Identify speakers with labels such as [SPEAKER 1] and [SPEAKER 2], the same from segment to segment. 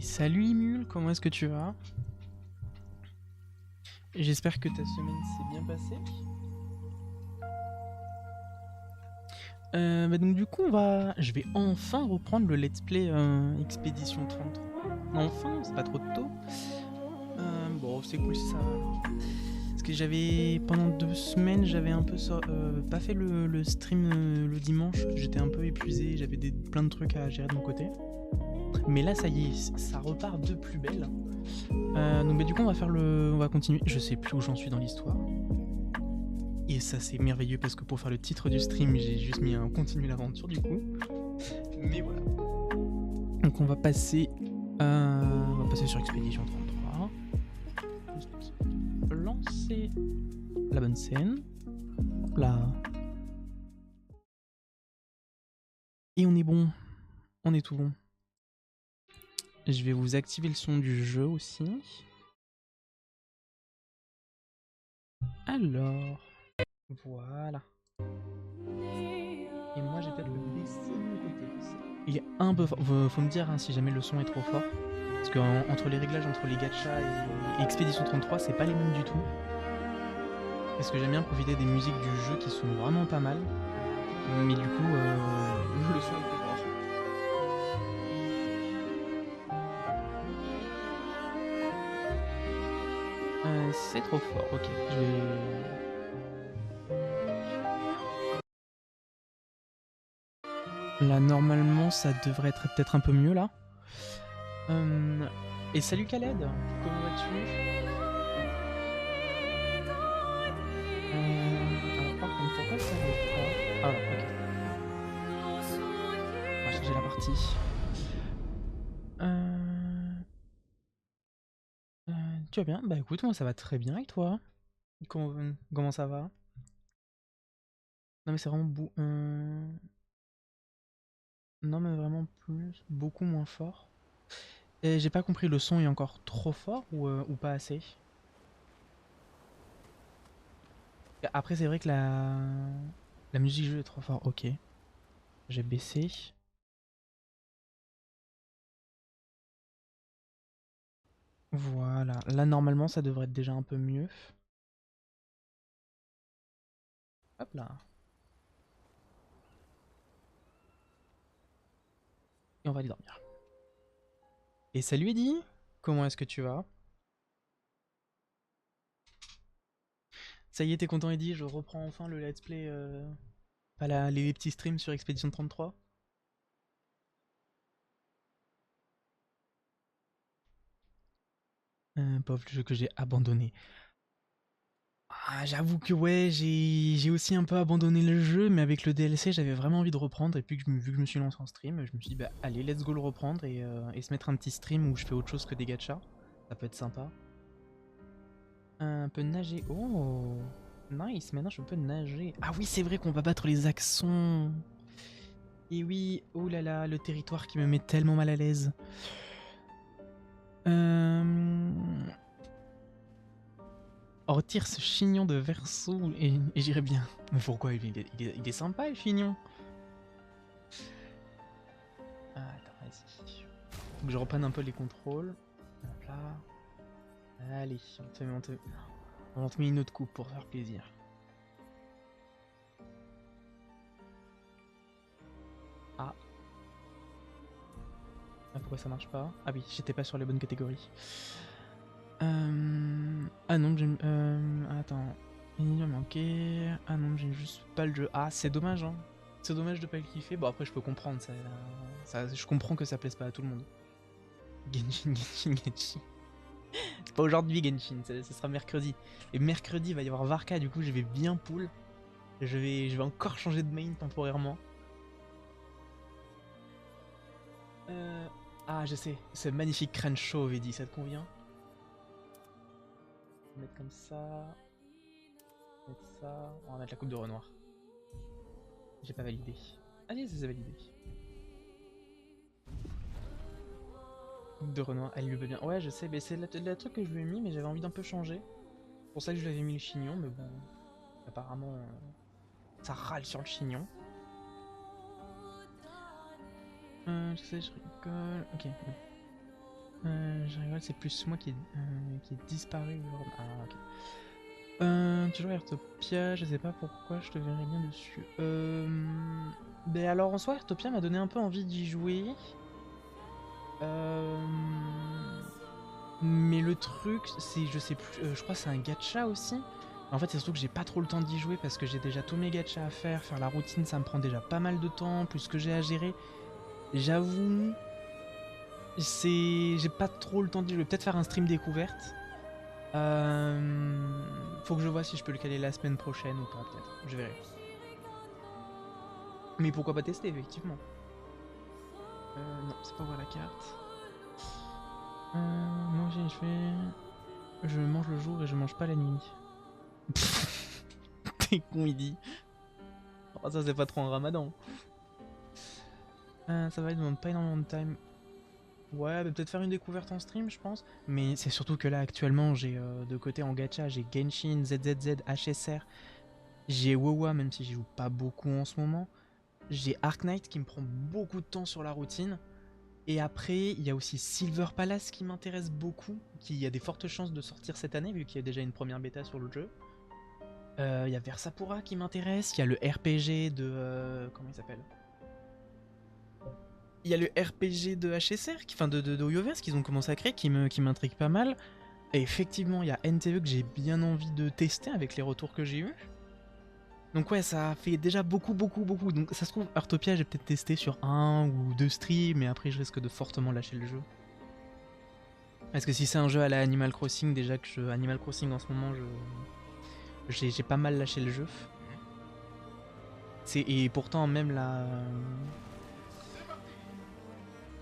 [SPEAKER 1] Salut Imul, comment est-ce que tu vas? J'espère que ta semaine s'est bien passée. Donc du coup je vais enfin reprendre le let's play Expédition 33. Enfin, c'est pas trop tôt. Bon, c'est cool ça. Parce que pendant 2 semaines, j'avais un peu pas fait le stream le dimanche. J'étais un peu épuisé, j'avais plein de trucs à gérer de mon côté. Mais là, ça y est, ça repart de plus belle. Donc du coup, on va continuer. Je sais plus où j'en suis dans l'histoire. Et ça, c'est merveilleux parce que pour faire le titre du stream, j'ai juste mis un continue l'aventure du coup. Mais voilà. Donc on va passer sur Expédition 33. Juste lancer la bonne scène. Hop là. Et on est bon. On est tout bon. Je vais vous activer le son du jeu aussi. Alors. Voilà. Et moi j'ai peut-être le baisser de mon côté aussi. Il est un peu fort. Faut me dire si jamais le son est trop fort. Parce que entre les réglages entre les gachas et Expédition 33, c'est pas les mêmes du tout. Parce que j'aime bien profiter des musiques du jeu qui sont vraiment pas mal. Mais du coup, le son est trop fort. C'est trop fort, ok. Je vais... Là, normalement, ça devrait être peut-être un peu mieux, là. Et salut Khaled, comment vas-tu? Alors par contre, pourquoi ça veut pas... Ah, ok. On va changer la partie. Tu vas bien? Bah écoute, moi ça va très bien, et toi? Comment ça va? Non mais c'est vraiment non mais vraiment beaucoup moins fort. Et j'ai pas compris, le son est encore trop fort ou pas assez? Après c'est vrai que la musique du jeu est trop fort, ok. J'ai baissé. Voilà, là normalement ça devrait être déjà un peu mieux. Hop là. Et on va aller dormir. Et salut Eddy, comment est-ce que tu vas? Ça y est, t'es content Eddy, je reprends enfin le let's play, pas les petits streams sur Expédition 33. Pauvre jeu que j'ai abandonné. Ah, j'avoue que ouais, j'ai aussi un peu abandonné le jeu, mais avec le DLC, j'avais vraiment envie de reprendre. Et puis vu que je me suis lancé en stream, je me suis dit, bah allez, let's go le reprendre et se mettre un petit stream où je fais autre chose que des gachas. Ça peut être sympa. Un peu nager. Oh, nice, maintenant je peux nager. Ah oui, c'est vrai qu'on va battre les Axons. Et oui, oh là là, le territoire qui me met tellement mal à l'aise. Retire ce chignon de verso et j'irai bien. Mais pourquoi il est sympa le chignon. Ah, attends, vas-y. Faut que je reprenne un peu les contrôles. Hop là. Allez, on te met une autre coupe pour faire plaisir. Ah. Ah, pourquoi ça marche pas? Ah oui, j'étais pas sur les bonnes catégories. Ah non, j'ai... attends. Il m'a manqué... Ah non, j'ai juste pas le jeu. Ah, c'est dommage, hein. C'est dommage de pas le kiffer. Bon, après, je peux comprendre. Je comprends que ça plaise pas à tout le monde. Genshin, Genshin, Genshin. C'est pas aujourd'hui Genshin, ce sera mercredi. Et mercredi, il va y avoir Varka, du coup, je vais bien pull. Je vais encore changer de main temporairement. Ah, je sais. Ce magnifique crâne chauve, Eddy, ça te convient? On va mettre comme ça. Mettre ça. On va mettre la coupe de Renoir. J'ai pas validé. Ah si, ça s'est validé. Coupe de Renoir, elle lui veut bien. Ouais, je sais, mais c'est la truc que je lui ai mis, mais j'avais envie d'un peu changer. C'est pour ça que je lui avais mis le chignon, mais bon. Apparemment, ça râle sur le chignon. Je sais, je rigole. Ok. Je rigole, c'est plus moi qui est disparu. Ah, ok. Toujours Airtopia, je sais pas pourquoi je te verrais bien dessus. Ben alors en soi, Airtopia m'a donné un peu envie d'y jouer. Mais le truc, c'est, je sais plus, je crois que c'est un gacha aussi. En fait, c'est surtout que j'ai pas trop le temps d'y jouer parce que j'ai déjà tous mes gachas à faire. Faire la routine, ça me prend déjà pas mal de temps, plus que j'ai à gérer. J'avoue, j'ai pas trop le temps d'y jouer. Peut-être faire un stream découverte. Faut que je vois si je peux le caler la semaine prochaine ou pas, peut-être. Je verrai. Mais pourquoi pas tester, effectivement. Non, c'est pas voir la carte. Moi aussi, je fais. Je mange le jour et je mange pas la nuit. T'es con, il dit. Oh, ça, c'est pas trop un ramadan. Ça va, il demande pas énormément de time. Ouais, bah, peut-être faire une découverte en stream, je pense. Mais c'est surtout que là, actuellement, j'ai de côté en gacha, j'ai Genshin, ZZZ, HSR. J'ai WoW, même si j'y joue pas beaucoup en ce moment. J'ai Ark Knight qui me prend beaucoup de temps sur la routine. Et après, il y a aussi Silver Palace qui m'intéresse beaucoup, qui a des fortes chances de sortir cette année, vu qu'il y a déjà une première bêta sur le jeu. Il y a Versapura qui m'intéresse, il y a le RPG de... comment il s'appelle? Il y a le RPG de HSR, enfin de Hoyoverse qu'ils ont commencé à créer, qui m'intrigue pas mal. Et effectivement, il y a NTE que j'ai bien envie de tester avec les retours que j'ai eus. Donc ouais, ça fait déjà beaucoup. Donc ça se trouve, Heartopia, j'ai peut-être testé sur 1 ou 2 streams, mais après je risque de fortement lâcher le jeu. Parce que si c'est un jeu à la Animal Crossing, déjà que Animal Crossing en ce moment, j'ai pas mal lâché le jeu. Et pourtant, même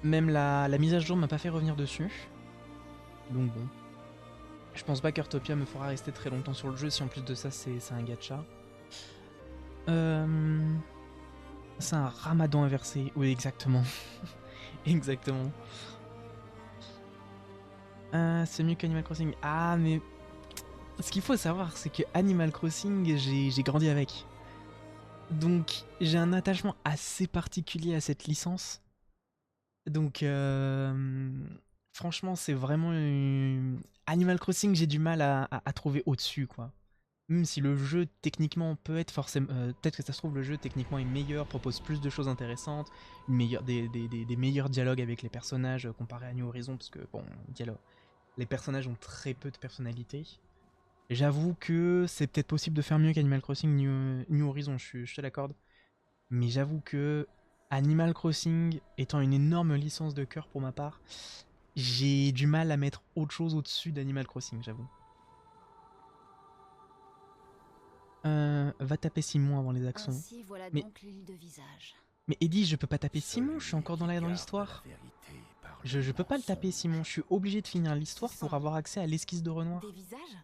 [SPEAKER 1] la mise à jour m'a pas fait revenir dessus. Donc bon. Je pense pas qu'Heartopia me fera rester très longtemps sur le jeu si en plus de ça c'est un gacha. C'est un ramadan inversé. Oui, exactement. Exactement. C'est mieux qu'Animal Crossing. Ah, mais ce qu'il faut savoir, c'est que Animal Crossing, j'ai grandi avec. Donc, j'ai un attachement assez particulier à cette licence. Donc, franchement, c'est vraiment... Animal Crossing, j'ai du mal à trouver au-dessus, quoi. Même si le jeu, techniquement, peut être forcément... peut-être que ça se trouve, le jeu, techniquement, est meilleur, propose plus de choses intéressantes, des meilleurs dialogues avec les personnages comparé à New Horizon, parce que, bon, les personnages ont très peu de personnalité. J'avoue que c'est peut-être possible de faire mieux qu'Animal Crossing New Horizon, je te l'accorde. Mais j'avoue que Animal Crossing étant une énorme licence de cœur pour ma part, j'ai du mal à mettre autre chose au-dessus d'Animal Crossing, j'avoue. Va taper Simon avant les accents.
[SPEAKER 2] Ainsi voilà
[SPEAKER 1] Mais,
[SPEAKER 2] donc l'île de visage.
[SPEAKER 1] mais Eddie, je peux pas taper Simon, je suis encore dans l'histoire. Je peux pas le taper Simon, je suis obligé de finir l'histoire pour avoir accès à l'esquisse de Renoir.
[SPEAKER 2] Des visages?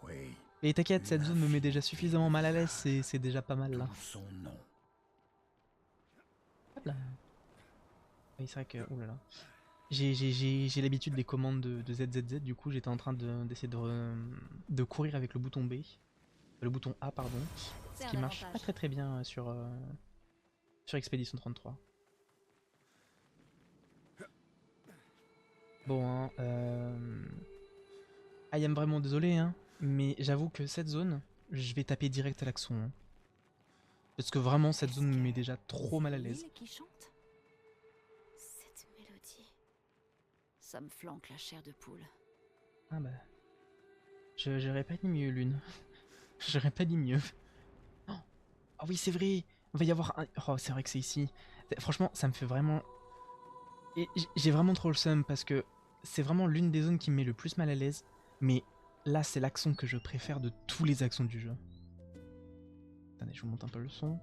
[SPEAKER 3] Oui.
[SPEAKER 1] Et t'inquiète, cette zone me met déjà suffisamment mal à l'aise, c'est déjà pas mal là.
[SPEAKER 3] Son nom.
[SPEAKER 1] Hop là. Oui, c'est vrai que... Oh là là. J'ai l'habitude des commandes de ZZZ, du coup j'étais en train d'essayer de courir avec le bouton B. Le bouton A, pardon. Ce qui marche pas très bien sur Expedition 33. Bon, hein, I am vraiment désolé, hein, mais j'avoue que cette zone, je vais taper direct à l'accent. Hein. Parce que vraiment, cette zone me met déjà trop mal à l'aise.
[SPEAKER 2] Qui chante? Cette mélodie, ça me flanque la chair de poule.
[SPEAKER 1] Ah bah... J'aurais pas dit mieux, Lune. J'aurais pas dit mieux. Oh. Ah oui, c'est vrai. Il va y avoir un... Oh, c'est vrai que c'est ici. Franchement, ça me fait vraiment... Et j'ai vraiment trop le seum parce que c'est vraiment l'une des zones qui me met le plus mal à l'aise. Mais là, c'est l'accent que je préfère de tous les accents du jeu. Attendez, je vous monte un peu le son.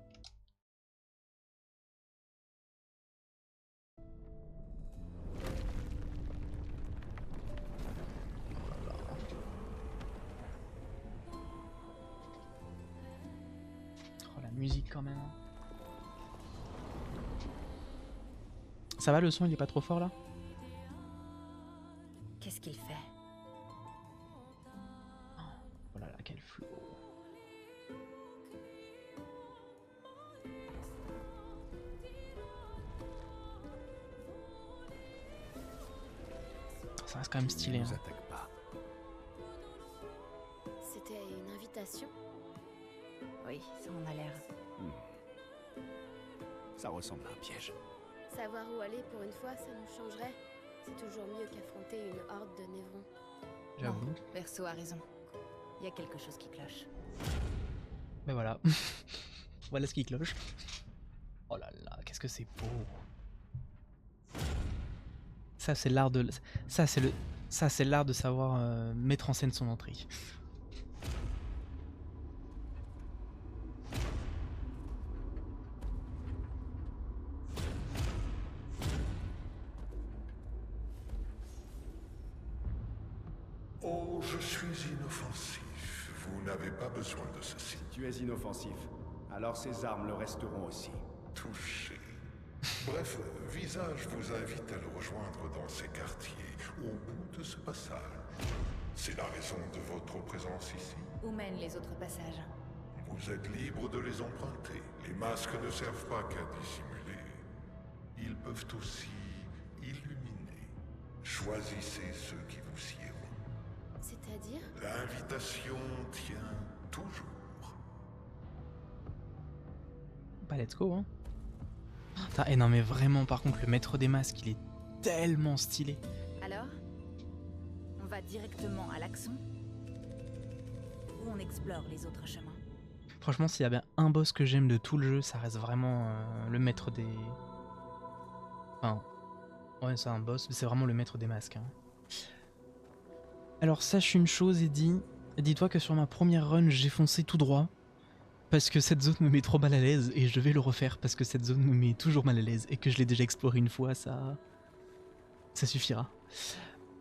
[SPEAKER 1] Oh, la musique quand même. Ça va, le son, il est pas trop fort là?
[SPEAKER 2] Qu'est-ce qu'il fait?
[SPEAKER 1] Oh là là, quel flow. Ça reste quand même stylé.
[SPEAKER 3] Ne
[SPEAKER 1] Hein.
[SPEAKER 3] nous attaque pas.
[SPEAKER 2] C'était une invitation?
[SPEAKER 4] Oui, ça en a l'air.
[SPEAKER 3] Ça ressemble à un piège.
[SPEAKER 2] Savoir où aller pour une fois, ça nous changerait. C'est toujours mieux qu'affronter une horde de névrons.
[SPEAKER 1] J'avoue.
[SPEAKER 4] Non, Perso a raison. Il y a quelque chose qui cloche.
[SPEAKER 1] Mais voilà. Voilà ce qui cloche. Oh là là, qu'est-ce que c'est beau. Ça c'est l'art de... Ça c'est l'art de savoir mettre en scène son entrée.
[SPEAKER 5] Oh, je suis inoffensif. Vous n'avez pas besoin de ceci.
[SPEAKER 3] Tu es inoffensif. Alors ces armes le resteront aussi.
[SPEAKER 5] Touché. Bref, Visage vous invite à le rejoindre dans ces quartiers, au bout de ce passage. C'est la raison de votre présence ici.
[SPEAKER 4] Où mènent les autres passages?
[SPEAKER 5] Vous êtes libre de les emprunter. Les masques ne servent pas qu'à dissimuler. Ils peuvent aussi illuminer. Choisissez ceux qui vous siéront.
[SPEAKER 2] C'est-à-dire?
[SPEAKER 5] L'invitation tient toujours.
[SPEAKER 1] Bah let's go hein. Putain, et non mais vraiment par contre le maître des masques il est tellement stylé.
[SPEAKER 4] Alors? On va directement à l'action? Ou on explore les autres chemins?
[SPEAKER 1] Franchement s'il y a bien un boss que j'aime de tout le jeu, ça reste vraiment le maître des... Enfin... Ouais c'est un boss, mais c'est vraiment le maître des masques. Hein. Alors sache une chose Eddie, dis-toi que sur ma première run j'ai foncé tout droit. Parce que cette zone me met trop mal à l'aise et je vais le refaire parce que cette zone me met toujours mal à l'aise et que je l'ai déjà exploré une fois, ça suffira.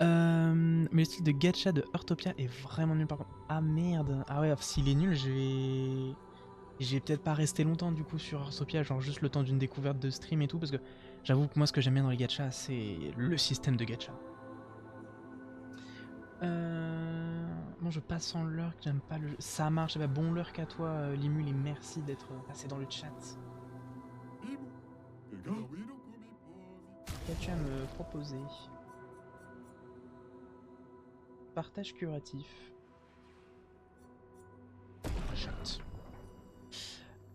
[SPEAKER 1] Mais le style de gacha de Heartopia est vraiment nul par contre. Ah merde, ah ouais, s'il est nul, je vais peut-être pas rester longtemps du coup sur Heartopia, genre juste le temps d'une découverte de stream et tout, parce que j'avoue que moi ce que j'aime bien dans les gachas, c'est le système de gacha. Bon, je passe en lurk, j'aime pas le jeu. Ça marche, eh ben, bon lurk à toi, Limul, et merci d'être passé dans le chat. Qu'as-tu à me proposer? Partage curatif. Chat.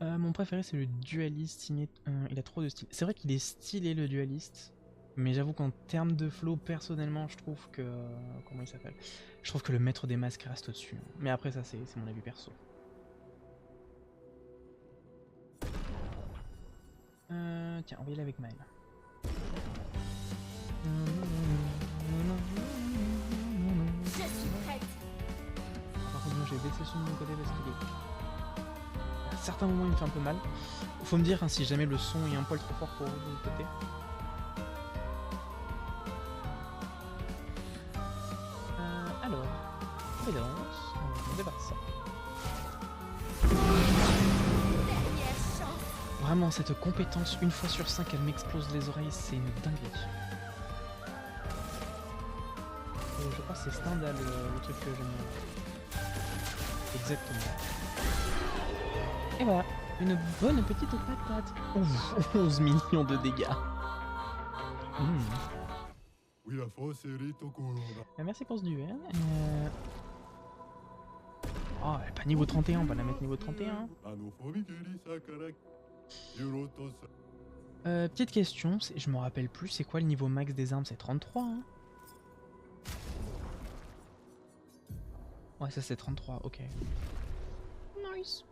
[SPEAKER 1] Mon préféré c'est le dualiste, il a trop de style. C'est vrai qu'il est stylé le dualiste. Mais j'avoue qu'en termes de flow, personnellement, je trouve que... comment il s'appelle? Je trouve que le maître des masques reste au-dessus. Mais après, ça, c'est mon avis perso. Tiens, on va y aller avec Maël.
[SPEAKER 2] Je suis prête!
[SPEAKER 1] Par contre, moi, j'ai baissé le son de mon côté parce qu'il est... À certains moments, il me fait un peu mal. Faut me dire hein, si jamais le son est un poil trop fort pour vous de l'autre côté. Alors, présence, on débarque ça.
[SPEAKER 2] Dernière chance!
[SPEAKER 1] Vraiment, cette compétence, une fois sur 5, elle m'explose les oreilles, c'est une dinguerie. Et je crois que c'est Stendhal le truc que j'aime bien. Exactement. Et voilà, une bonne petite patate. Ouf, 11 millions de dégâts. Merci pour ce duel. Oh, elle est pas niveau 31, on va la mettre niveau 31. Petite question, je me rappelle plus, c'est quoi le niveau max des armes? C'est 33 hein? Ouais, ça c'est 33, ok. Nice.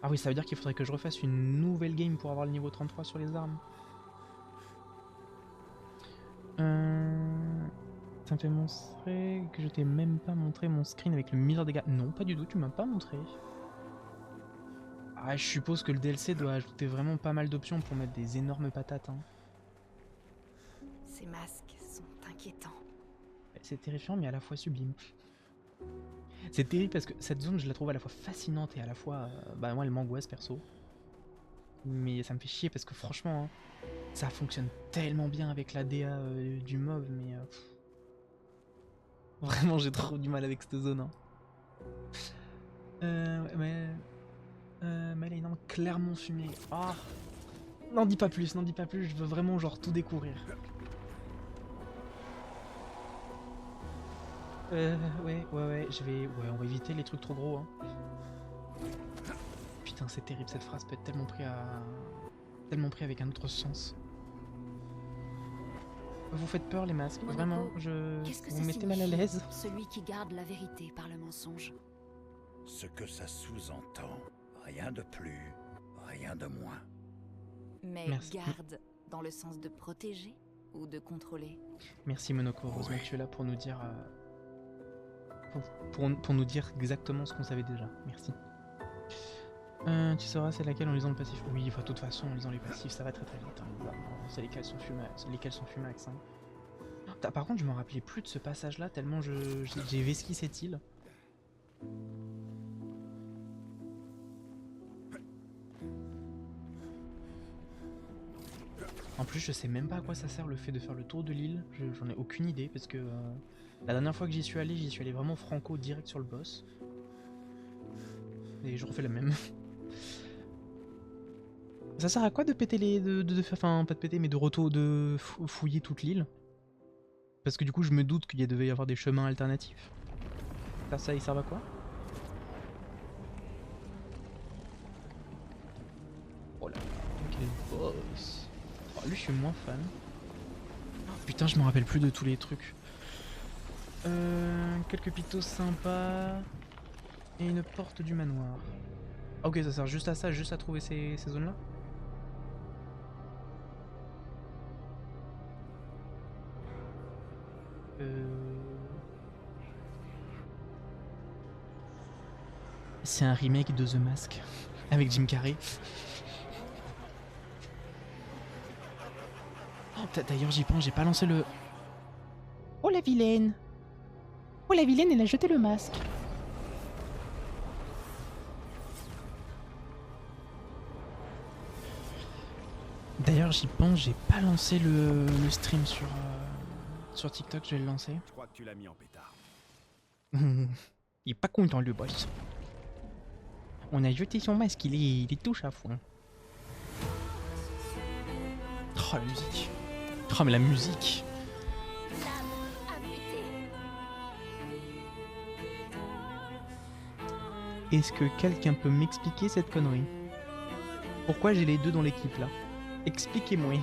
[SPEAKER 1] Ah oui, ça veut dire qu'il faudrait que je refasse une nouvelle game pour avoir le niveau 33 sur les armes. Ça me fait montrer que je t'ai même pas montré mon screen avec le milliard de dégâts. Non, pas du tout, tu m'as pas montré. Ah, je suppose que le DLC doit ajouter vraiment pas mal d'options pour mettre des énormes patates. Hein.
[SPEAKER 4] Ces masques sont inquiétants.
[SPEAKER 1] C'est terrifiant mais à la fois sublime. C'est terrible parce que cette zone je la trouve à la fois fascinante et à la fois... bah moi elle m'angoisse perso. Mais ça me fait chier parce que franchement, hein, ça fonctionne tellement bien avec la DA du mob, mais... vraiment j'ai trop du mal avec cette zone. Hein. Mais elle est non, clairement fumée. Ah, n'en dis pas plus, je veux vraiment genre tout découvrir. Ouais, on va éviter les trucs trop gros, hein. Putain, c'est terrible, cette phrase peut être tellement pris avec un autre sens. Vous faites peur, les masques,
[SPEAKER 2] Monoko,
[SPEAKER 1] vraiment,
[SPEAKER 2] qu'est-ce que
[SPEAKER 1] vous
[SPEAKER 2] ça
[SPEAKER 1] me mettez mal à
[SPEAKER 2] signifie,
[SPEAKER 1] l'aise.
[SPEAKER 2] celui qui garde la vérité par le mensonge?
[SPEAKER 6] Ce que ça sous-entend, rien de plus, rien de moins.
[SPEAKER 2] Mais
[SPEAKER 1] Merci.
[SPEAKER 2] garde dans le sens de protéger ou de contrôler?
[SPEAKER 1] Merci Monoko, heureusement
[SPEAKER 6] Oui.
[SPEAKER 1] que tu es là pour nous dire... pour nous dire exactement ce qu'on savait déjà, merci. Tu sauras c'est laquelle en lisant le passif. Oui, enfin, de toute façon, en lisant les passifs, ça va très vite. Hein. Vraiment, c'est lesquels sont fumax. Hein. Par contre, je me rappelais plus de ce passage-là, tellement j'ai vesquis cette île. En plus, je sais même pas à quoi ça sert le fait de faire le tour de l'île. J'en ai aucune idée, parce que la dernière fois que j'y suis allé vraiment franco direct sur le boss. Et je refais la même. Ça sert à quoi de péter les... enfin, pas de péter, mais de fouiller toute l'île? Parce que du coup, je me doute qu'il devait y avoir des chemins alternatifs. Ça, ils servent à quoi? Oh là là, quel boss! Oh, lui, je suis moins fan. Oh, putain, je me rappelle plus de tous les trucs. Quelques pitos sympas. Et une porte du manoir. Ok, ça sert juste à ça, juste à trouver ces zones-là? C'est un remake de The Mask avec Jim Carrey. Oh, d'ailleurs, j'y pense, j'ai pas lancé le... Oh la vilaine! Oh la vilaine, elle a jeté le masque! D'ailleurs, j'y pense, j'ai pas lancé le stream sur TikTok, je vais le lancer.
[SPEAKER 3] Je crois que tu l'as mis en pétard.
[SPEAKER 1] Il est pas content, le boss. On a jeté son masque, il est touche à fond. Oh la musique. Oh mais la musique. Est-ce que quelqu'un peut m'expliquer cette connerie? Pourquoi j'ai les deux dans l'équipe là? Expliquez-moi.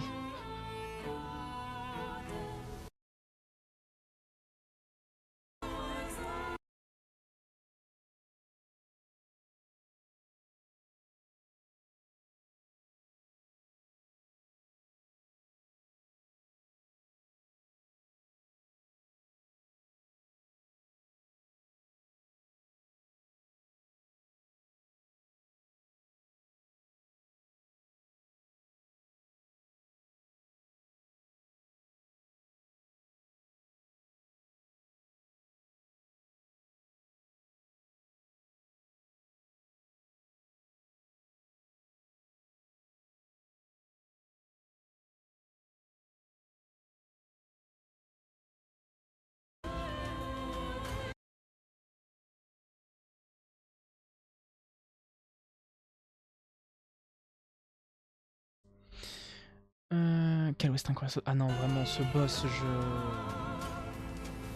[SPEAKER 1] Quel West incroyable. Ah non, vraiment, ce boss,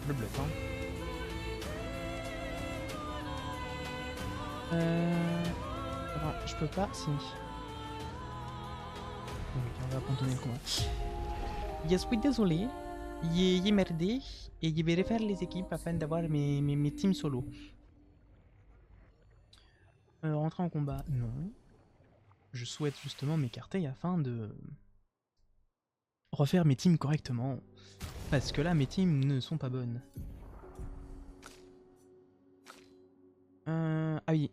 [SPEAKER 1] le bluff, hein. Alors, je peux pas, si. Oui, on va abandonner le combat. Je suis désolé, j'ai merdé et je vais refaire les équipes afin d'avoir mes teams solo. Rentrer en combat, non. Je souhaite justement m'écarter afin de refaire mes teams correctement. Parce que là, mes teams ne sont pas bonnes. Ah oui.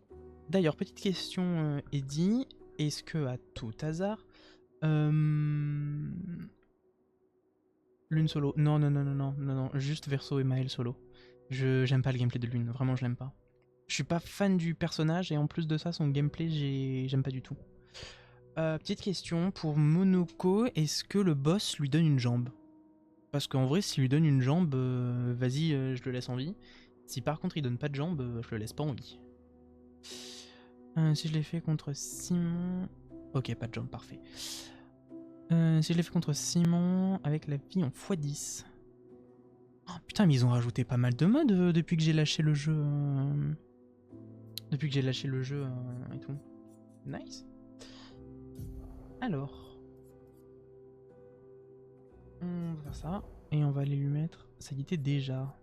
[SPEAKER 1] D'ailleurs, petite question, Eddie. Est-ce que, à tout hasard... Lune solo. Non. Juste Verso et Maël solo. J'aime pas le gameplay de Lune. Vraiment, je l'aime pas. Je suis pas fan du personnage et en plus de ça, son gameplay, j'aime pas du tout. Petite question pour Monoko, est-ce que le boss lui donne une jambe? Parce qu'en vrai, s'il lui donne une jambe, vas-y, je le laisse en vie. Si par contre il donne pas de jambe, je le laisse pas en vie. Si je l'ai fait contre Simon... Ok, pas de jambe, parfait. Si je l'ai fait contre Simon, avec la vie en x10. Oh, putain, mais ils ont rajouté pas mal de modes depuis que j'ai lâché le jeu. Depuis que j'ai lâché le jeu et tout. Nice. Alors. On va faire ça. Et on va aller lui mettre. Ça y était déjà.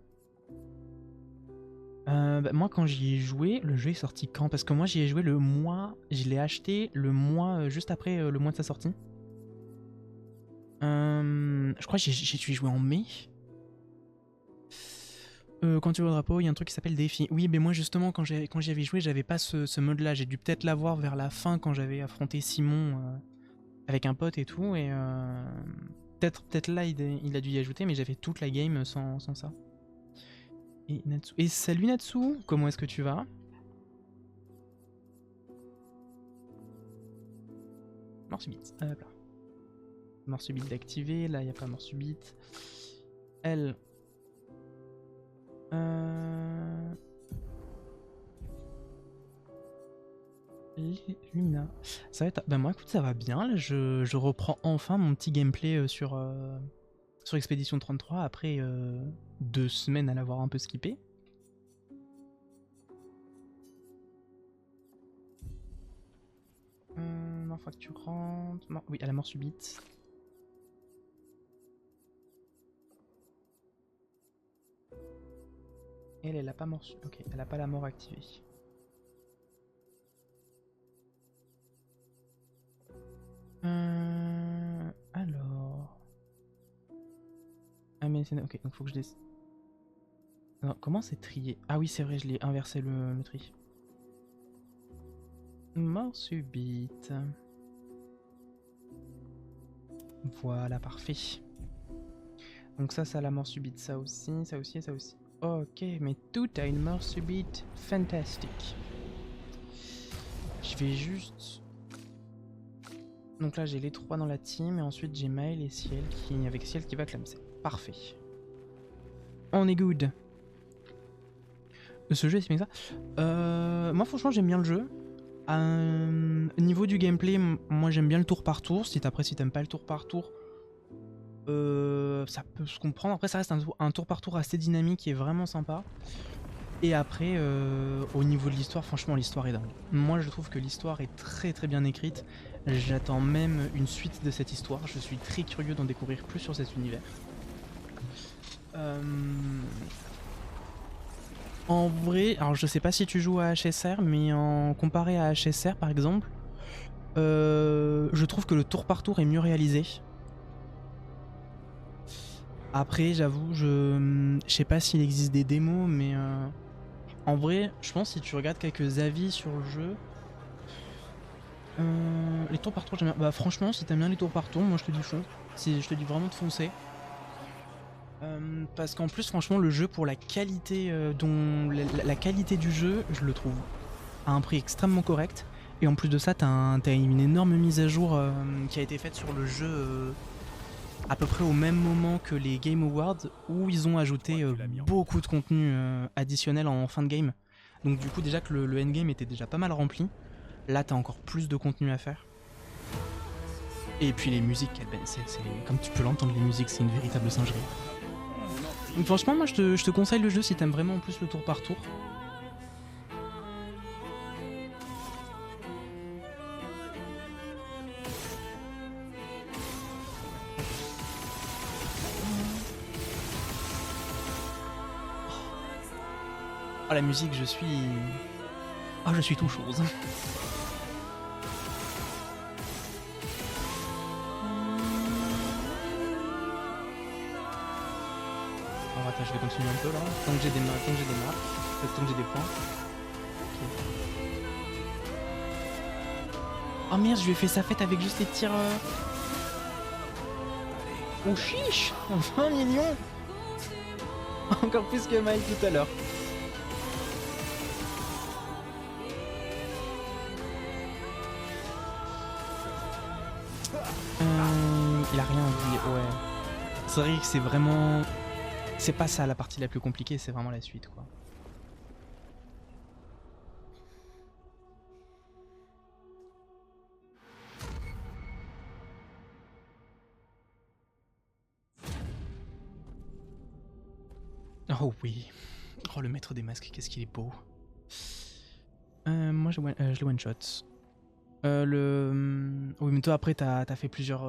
[SPEAKER 1] Bah, moi, quand j'y ai joué, le jeu est sorti quand? Parce que moi, j'y ai joué le mois. Je l'ai acheté le mois juste après le mois de sa sortie. Je crois que j'ai dû y jouer en mai. Quand tu vois le drapeau, il y a un truc qui s'appelle défi. Oui, mais moi justement, quand j'y avais joué, j'avais pas ce mode-là. J'ai dû peut-être l'avoir vers la fin quand j'avais affronté Simon avec un pote et tout. Et peut-être là, il a dû y ajouter, mais j'avais toute la game sans ça. Et, Natsu... et salut Natsu, comment est-ce que tu vas? Mort subite. Hop là. Mort subite d'activer. Là, il n'y a pas mort subite. Elle. Lumina. Ça va être... Bah moi écoute ça va bien, là, je reprends enfin mon petit gameplay sur Expédition 33 après 2 semaines à l'avoir un peu skippé. Mort fracturante... Oui, à la mort subite. Elle a pas mort... Ok, elle a pas la mort activée. Alors... Ah mais c'est... Ok, donc faut que je descende. Comment c'est trié? Ah oui c'est vrai, je l'ai inversé le tri. Mort subite. Voilà, parfait. Donc ça a la mort subite, ça aussi et ça aussi. Ok, mais tout a une mort subite fantastique. Je vais juste... Donc là j'ai les 3 dans la team et ensuite j'ai Maël et Ciel avec Ciel qui va clamser. Parfait. On est good. Ce jeu est si bien que ça. Moi franchement j'aime bien le jeu. Niveau du gameplay, moi j'aime bien le tour par tour. Si t'aimes pas le tour par tour, ça peut se comprendre. Après ça reste un tour par tour assez dynamique et vraiment sympa. Et après au niveau de l'histoire, franchement l'histoire est dingue. Moi je trouve que l'histoire est très très bien écrite. J'attends même une suite de cette histoire. Je suis très curieux d'en découvrir plus sur cet univers. En vrai, alors je sais pas si tu joues à HSR, mais comparé à HSR par exemple, je trouve que le tour par tour est mieux réalisé. Après, j'avoue, je sais pas s'il existe des démos, mais en vrai, je pense que si tu regardes quelques avis sur le jeu, les tours par tour, j'aime bien. Bah franchement, si t'aimes bien les tours par tour, moi je te dis fonce. Je te dis vraiment de foncer. Parce qu'en plus franchement le jeu pour la qualité la qualité du jeu je le trouve à un prix extrêmement correct et en plus de ça t'as une énorme mise à jour qui a été faite sur le jeu à peu près au même moment que les Game Awards où ils ont ajouté beaucoup de contenu additionnel en fin de game, donc du coup déjà que le endgame était déjà pas mal rempli, là t'as encore plus de contenu à faire. Et puis les musiques, comme tu peux l'entendre, les musiques c'est une véritable singerie. Donc franchement moi je te conseille le jeu si t'aimes vraiment en plus le tour par tour. Oh la musique je suis tout chose. Alors attends, je vais continuer un peu là, tant que j'ai des marques, tant que j'ai des points. Okay. Oh merde, je lui ai fait sa fête avec juste les tirs... Oh chiche 20 millions. Encore plus que Mike tout à l'heure. Il a rien dit, ouais. C'est vrai que c'est vraiment... C'est pas ça la partie la plus compliquée, c'est vraiment la suite quoi. Oh oui. Oh, le maître des masques, qu'est-ce qu'il est beau. Moi, je l'ai one-shot. Oui, mais toi, après, t'as fait plusieurs...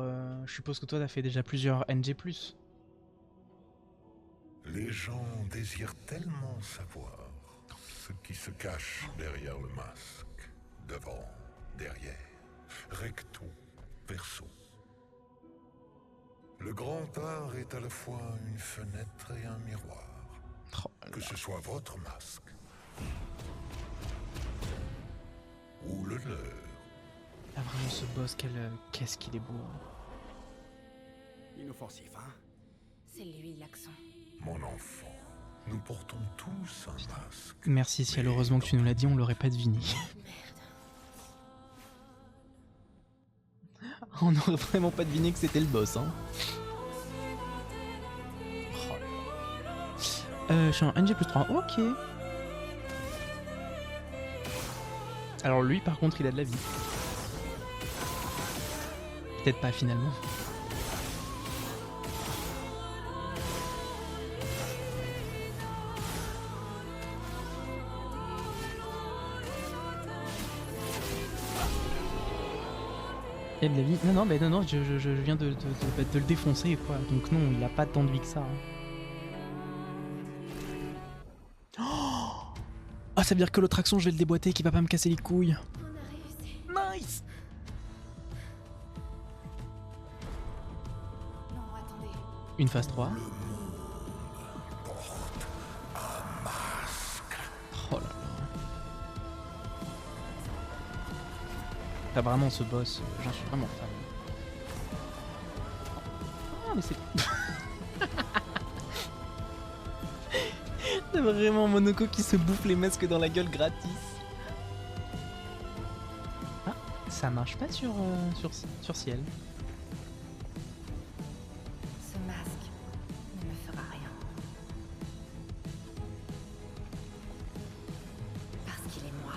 [SPEAKER 1] Je suppose que toi, t'as fait déjà plusieurs NG+.
[SPEAKER 5] Les gens désirent tellement savoir ce qui se cache derrière le masque. Devant, derrière, recto, verso. Le grand art est à la fois une fenêtre et un miroir.
[SPEAKER 1] Oh là
[SPEAKER 5] Que
[SPEAKER 1] là.
[SPEAKER 5] ce soit votre masque ou le leur.
[SPEAKER 1] Ah, vraiment, ce boss, qu'est-ce qu'il est beau.
[SPEAKER 3] Inoffensif, hein?
[SPEAKER 4] C'est lui, l'accent.
[SPEAKER 5] Mon enfant, nous portons tous un masque.
[SPEAKER 1] Merci, ciel, heureusement que tu nous l'as dit, on l'aurait pas deviné. On n'aurait vraiment pas deviné que c'était le boss, hein. Oh là là. Je suis en NG+3, ok. Alors lui, par contre, il a de la vie. Peut-être pas, finalement. Il y a de la vie. Non, non, bah non, je viens de le défoncer, quoi. Donc non, il a pas tant de vie que ça. Oh, ça veut dire que l'autre action, je vais le déboîter, qui va pas me casser les couilles.
[SPEAKER 2] On a réussi.
[SPEAKER 1] Nice.
[SPEAKER 4] Non, attendez.
[SPEAKER 1] Une phase 3. Oh là là. T'as vraiment ce boss, j'en suis vraiment fan. Ah, mais c'est... T'as vraiment Monoko qui se bouffe les masques dans la gueule gratis. Ah, ça marche pas sur ciel.
[SPEAKER 4] Ce masque ne me fera rien. Parce qu'il est moi.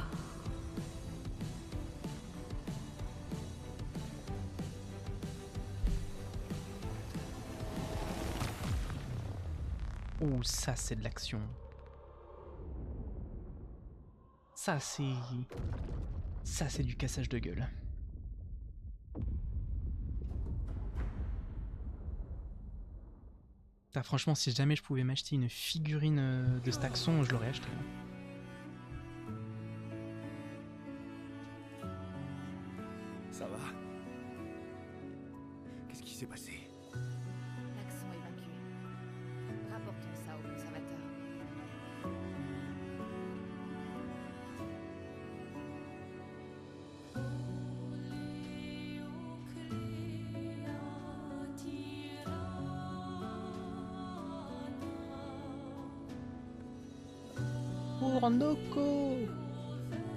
[SPEAKER 1] Oh, ça c'est de l'action. Ça c'est du cassage de gueule. Putain, franchement, si jamais je pouvais m'acheter une figurine de cet accent, je l'aurais acheté.
[SPEAKER 3] Ça va? Qu'est-ce qui s'est passé?
[SPEAKER 4] L'accent évacué. Rapportons ça au conservateur.
[SPEAKER 1] Pour Noko.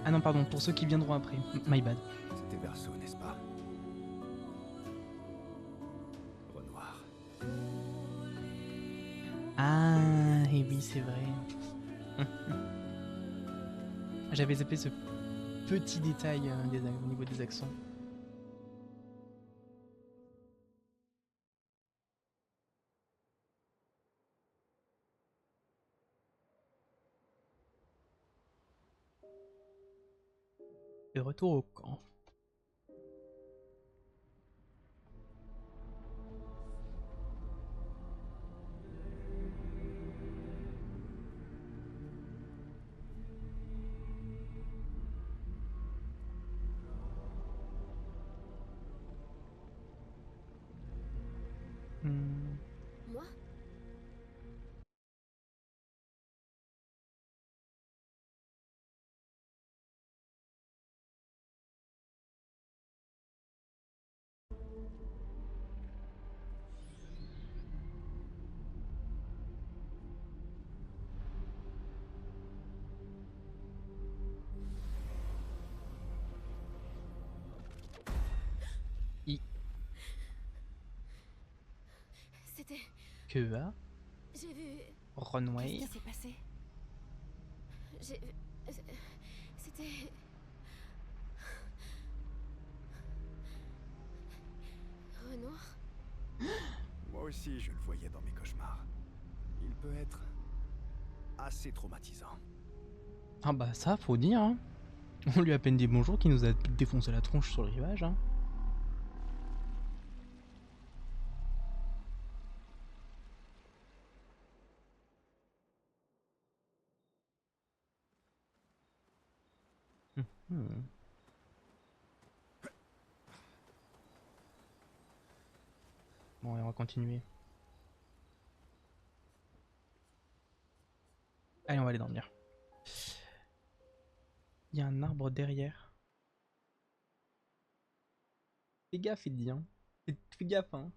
[SPEAKER 1] Ah non, pardon, pour ceux qui viendront après. My bad.
[SPEAKER 3] C'était Verso, n'est-ce pas? Renoir.
[SPEAKER 1] Ah, et oui, c'est vrai. J'avais zappé ce petit détail au niveau des accents. Et retour au camp.
[SPEAKER 2] Moi? C'était...
[SPEAKER 1] Que va
[SPEAKER 2] J'ai vu...
[SPEAKER 1] Runway.
[SPEAKER 2] Qu'est-ce qui s'est passé? J'ai... C'était... Renoir?
[SPEAKER 3] Moi aussi, je le voyais dans mes cauchemars. Il peut être assez traumatisant.
[SPEAKER 1] Ah bah ça, faut dire, hein. On lui a à peine dit bonjour qu'il nous a défoncé la tronche sur le rivage, hein. Hmm. Bon, et on va continuer. Allez, on va aller dormir. Il y a un arbre derrière. Fais gaffe, il dit, hein. Fais gaffe, hein.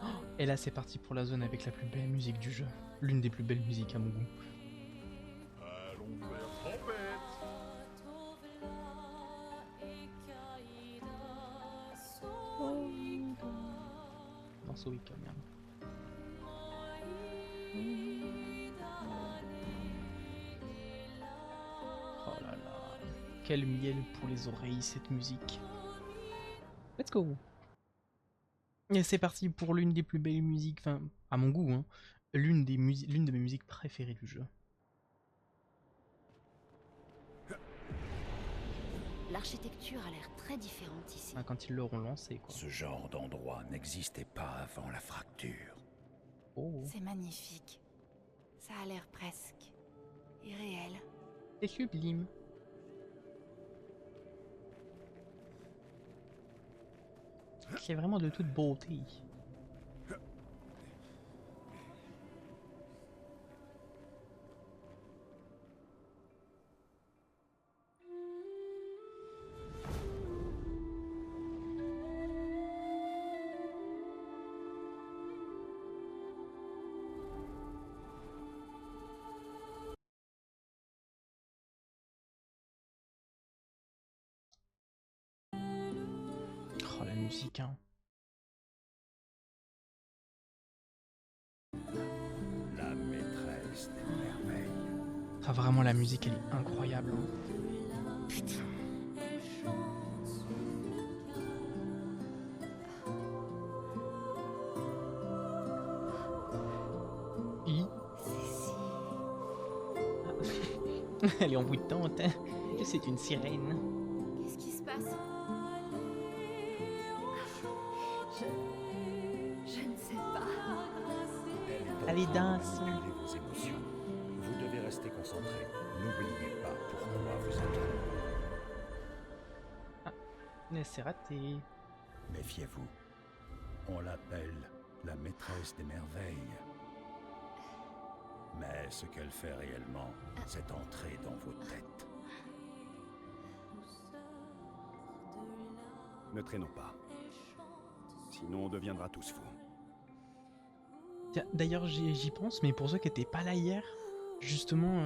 [SPEAKER 1] Oh, et là, c'est parti pour la zone avec la plus belle musique du jeu. L'une des plus belles musiques à mon goût.
[SPEAKER 5] Allons faire trompette.
[SPEAKER 1] Morceau Wicca, merde. Oh là là. Quel miel pour les oreilles, cette musique. Let's go. Et c'est parti pour l'une des plus belles musiques, enfin, à mon goût, hein. L'une de mes musiques préférées du jeu.
[SPEAKER 2] L'architecture a l'air très différente ici.
[SPEAKER 1] Enfin, quand ils l'auront lancé, quoi.
[SPEAKER 6] Ce genre d'endroit n'existait pas avant la fracture.
[SPEAKER 1] Oh,
[SPEAKER 4] C'est magnifique. Ça a l'air presque irréel.
[SPEAKER 1] c'est sublime. C'est vraiment de toute beauté. Oh, la musique, hein.
[SPEAKER 6] La maîtresse des merveilles.
[SPEAKER 1] Ah, vraiment, la musique, elle est incroyable, hein.
[SPEAKER 2] Putain.
[SPEAKER 1] I. Elle est envoûtante, hein. C'est une sirène.
[SPEAKER 2] Qu'est-ce qui se passe? Je ne sais pas.
[SPEAKER 1] Allez, danse.
[SPEAKER 6] Calculez vos émotions. Vous devez rester concentré. N'oubliez pas pourquoi vous êtes là.
[SPEAKER 1] Mais c'est raté.
[SPEAKER 6] Méfiez-vous. On l'appelle la maîtresse des merveilles. Mais ce qu'elle fait réellement, c'est entrer dans vos têtes.
[SPEAKER 3] Ne traînons pas. Sinon on deviendra tous fous.
[SPEAKER 1] Tiens, d'ailleurs, j'y pense, mais pour ceux qui n'étaient pas là hier, justement,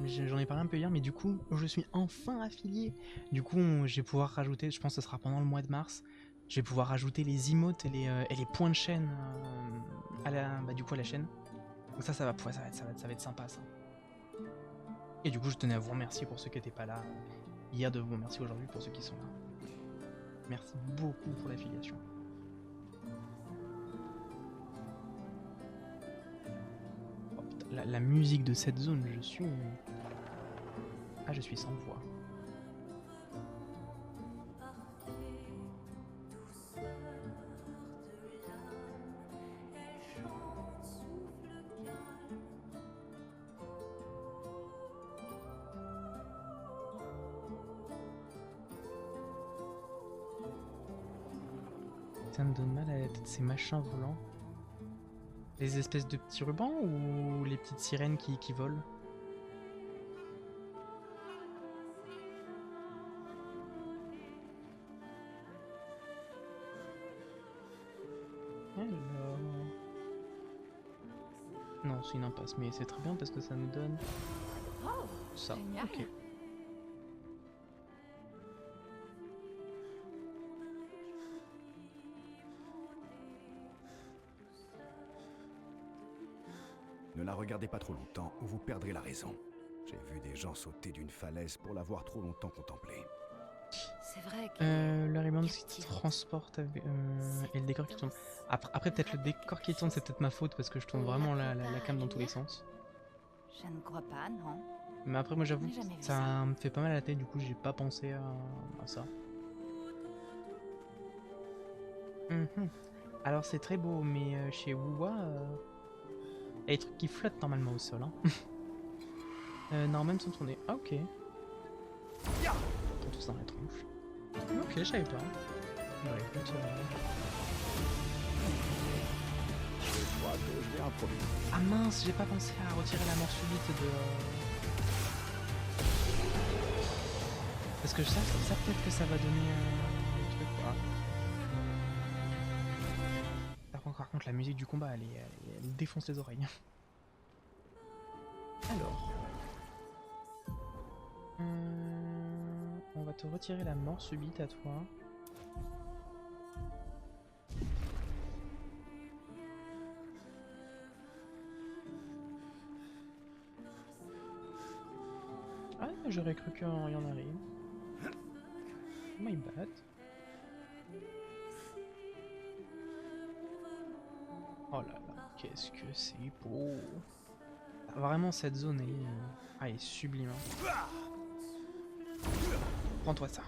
[SPEAKER 1] j'en ai parlé un peu hier, mais du coup, je suis enfin affilié. Du coup, je vais pouvoir rajouter, je pense que ce sera pendant le mois de mars, je vais pouvoir rajouter les emotes et les points de chaîne à la chaîne. Donc ça va être sympa, ça. Et du coup, je tenais à vous remercier pour ceux qui n'étaient pas là hier, de vous remercier aujourd'hui pour ceux qui sont là. Merci beaucoup pour l'affiliation. Oh, putain, la musique de cette zone, je suis sans voix. Ça me donne mal à la tête, ces machins volants. Les espèces de petits rubans ou les petites sirènes qui volent? Alors... Non, c'est une impasse, mais c'est très bien parce que ça nous donne
[SPEAKER 2] Oh,
[SPEAKER 1] ça.
[SPEAKER 2] génial.
[SPEAKER 1] Ok.
[SPEAKER 3] Ne la regardez pas trop longtemps ou vous perdrez la raison. J'ai vu des gens sauter d'une falaise pour l'avoir trop longtemps contemplée.
[SPEAKER 2] C'est vrai que...
[SPEAKER 1] La rébande
[SPEAKER 2] Quel
[SPEAKER 1] qui
[SPEAKER 2] tir.
[SPEAKER 1] transporte et le décor qui tourne. Après peut-être le décor qui tourne, c'est peut-être ma faute parce que je tourne vraiment la cam dans tous les sens.
[SPEAKER 4] Je ne crois pas, non.
[SPEAKER 1] Mais après, moi j'avoue,
[SPEAKER 2] On n'a jamais vu
[SPEAKER 1] ça
[SPEAKER 2] ça.
[SPEAKER 1] me fait pas mal à la tête, du coup j'ai pas pensé à ça. Mhm. Alors c'est très beau, mais chez Wuwa, il y a des trucs qui flottent normalement au sol. Hein. Normalement, sont tournés. Ah, ok. Pour tout ça dans la tronche. Ok, je savais pas. Bah écoute.
[SPEAKER 3] Je crois que je vais improviser.
[SPEAKER 1] Ah mince, j'ai pas pensé à retirer la mort subite de. Parce que ça peut-être que ça va donner un truc quoi. Par contre, la musique du combat, elle défonce les oreilles. Alors. On va te retirer la mort subite à toi. Ah, j'aurais cru qu'il y en arrive. My bad. Oh là là, qu'est-ce que c'est beau. Ah, vraiment, cette zone est sublime. Hein. Prends-toi ça.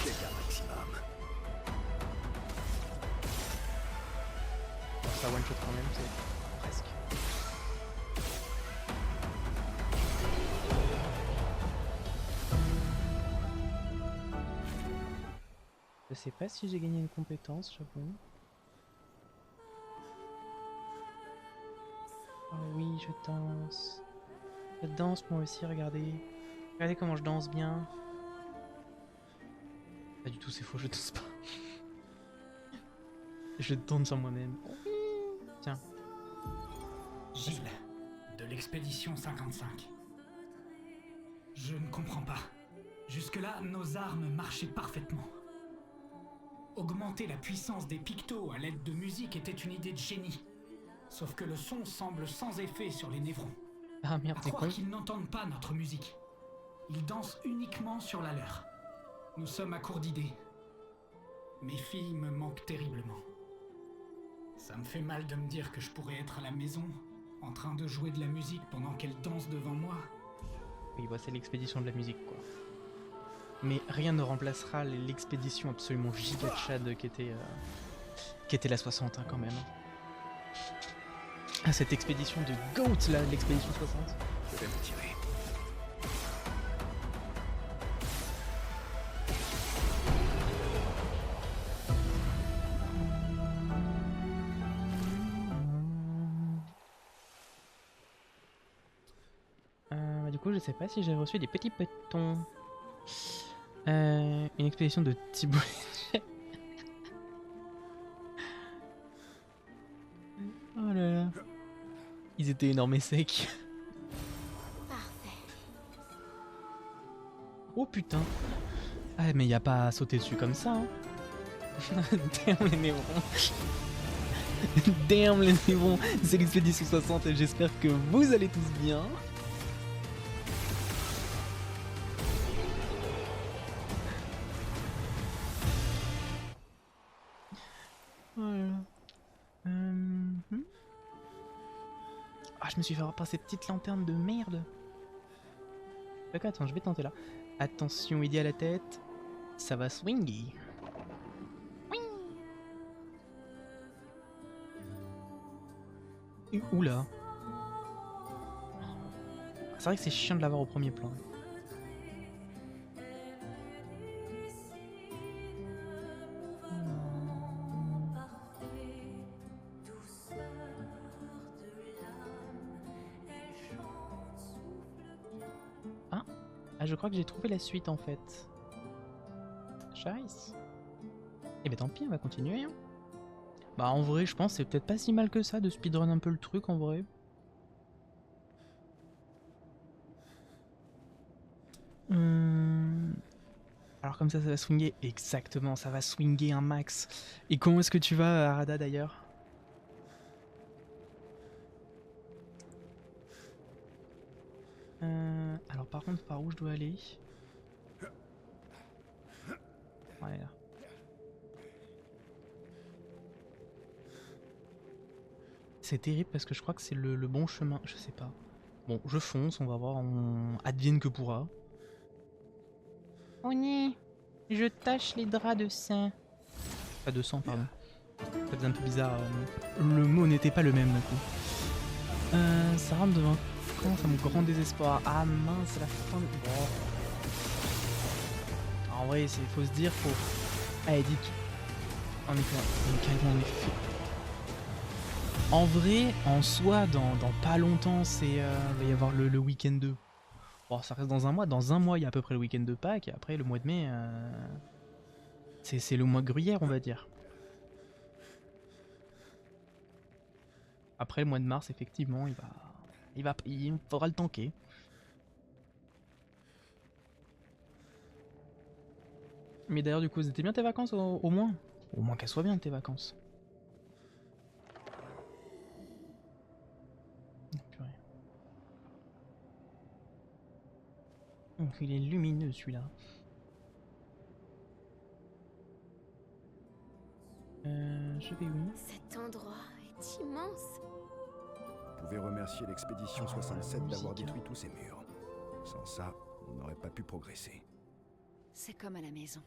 [SPEAKER 3] Dégâts maximum.
[SPEAKER 1] Bon, ça one shot quand même, c'est presque. Je sais pas si j'ai gagné une compétence, j'avoue. Oh oui, je danse. Je danse moi aussi, regardez. Regardez comment je danse bien. Pas du tout, c'est faux, je danse pas. Je danse sur moi-même. Tiens.
[SPEAKER 7] Gilles, de l'expédition 55. Je ne comprends pas. Jusque-là, nos armes marchaient parfaitement. Augmenter la puissance des pictos à l'aide de musique était une idée de génie. Sauf que le son semble sans effet sur les névrons.
[SPEAKER 1] Ah merde,
[SPEAKER 7] À
[SPEAKER 1] t'es
[SPEAKER 7] croire
[SPEAKER 1] con.
[SPEAKER 7] qu'ils n'entendent pas notre musique. Ils dansent uniquement sur la leur. Nous sommes à court d'idées. Mes filles me manquent terriblement. Ça me fait mal de me dire que je pourrais être à la maison, en train de jouer de la musique pendant qu'elles dansent devant moi.
[SPEAKER 1] Oui, bah c'est l'expédition de la musique quoi. Mais rien ne remplacera l'expédition absolument giga Chad qui était la 60 hein, quand même. Ah, cette expédition de GOAT là, l'expédition 60.
[SPEAKER 3] Je vais me tirer.
[SPEAKER 1] Du coup, je sais pas si j'ai reçu des petits pétons. Une expédition de Thibaut. Oh là là. Ils étaient énormes et secs.
[SPEAKER 2] Parfait.
[SPEAKER 1] Oh putain. Ah mais y a pas à sauter dessus comme ça. Hein. Damn les névrons. Damn les névrons. C'est l'expédition 60 et j'espère que vous allez tous bien. Voilà. Ah, je me suis fait avoir par ces petites lanternes de merde. D'accord, attends, je vais tenter là. Attention, Eddie à la tête. Ça va swinguer. Oula. C'est vrai que c'est chiant de l'avoir au premier plan. Ah, je crois que j'ai trouvé la suite en fait. Scheiße. Eh ben tant pis, on va continuer. Hein. Bah en vrai, je pense que c'est peut-être pas si mal que ça de speedrun un peu le truc en vrai. Alors comme ça va swinger. Exactement, ça va swinger un max. Et comment est-ce que tu vas, Arada d'ailleurs? Alors par contre, par où je dois aller? Ouais, là. C'est terrible parce que je crois que c'est le bon chemin, je sais pas. Bon, je fonce, on va voir, on advienne que pourra. Oh nie, je tâche les draps de sang. Pas de sang, pardon. Ça faisait un peu bizarre. Le mot n'était pas le même d'un coup. Ça rentre devant. Comment ça, mon grand désespoir. Ah mince, la fin de... Bon. En vrai, il faut se dire, faut... Allez, dites. On est carrément fait. En vrai, en soi, dans pas longtemps, c'est va y avoir le week-end 2. Bon, ça reste dans un mois. Dans un mois, il y a à peu près le week-end de Pâques. Et après, le mois de mai, c'est le mois gruyère, on va dire. Après, le mois de mars, effectivement, il faudra le tanker. Mais d'ailleurs, du coup, c'était bien tes vacances, au moins? Au moins qu'elles soient bien, tes vacances. Oh, il est lumineux celui-là. Je vais où?
[SPEAKER 8] Cet endroit est immense.
[SPEAKER 3] Vous pouvez remercier l'expédition 67 d'avoir détruit tous ces murs. Sans ça, on n'aurait pas pu progresser.
[SPEAKER 2] C'est comme à la maison.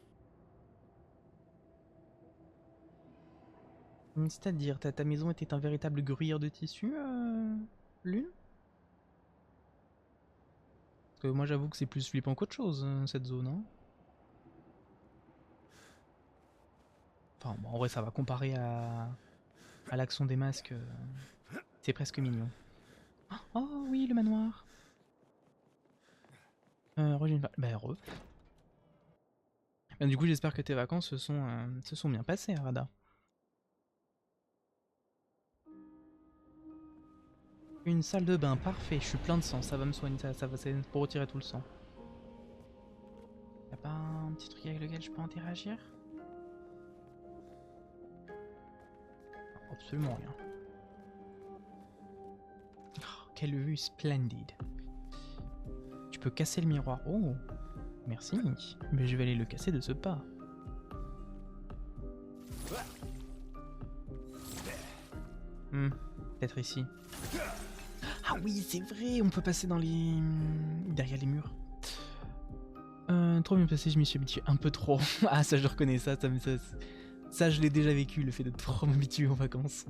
[SPEAKER 1] C'est-à-dire, ta maison était un véritable gruyère de tissu, Lune? Parce que moi j'avoue que c'est plus flippant qu'autre chose, cette zone, hein. Enfin, bon, en vrai ça va comparer à l'action des masques, c'est presque mignon. Oh oui, le manoir. Heureux. Du coup j'espère que tes vacances se sont bien passées, Arada. Une salle de bain, parfait, je suis plein de sang, ça va me soigner, ça va pour retirer tout le sang. Y'a pas un petit truc avec lequel je peux interagir? Absolument rien. Oh, quelle vue splendide. Tu peux casser le miroir. Oh, merci. Mais je vais aller le casser de ce pas. Peut-être ici. Ah oui, c'est vrai, on peut passer dans les... derrière les murs. Trop bien passé, je m'y suis habitué un peu trop. Ah ça je reconnais ça, ça je l'ai déjà vécu, le fait de trop m'habituer aux vacances.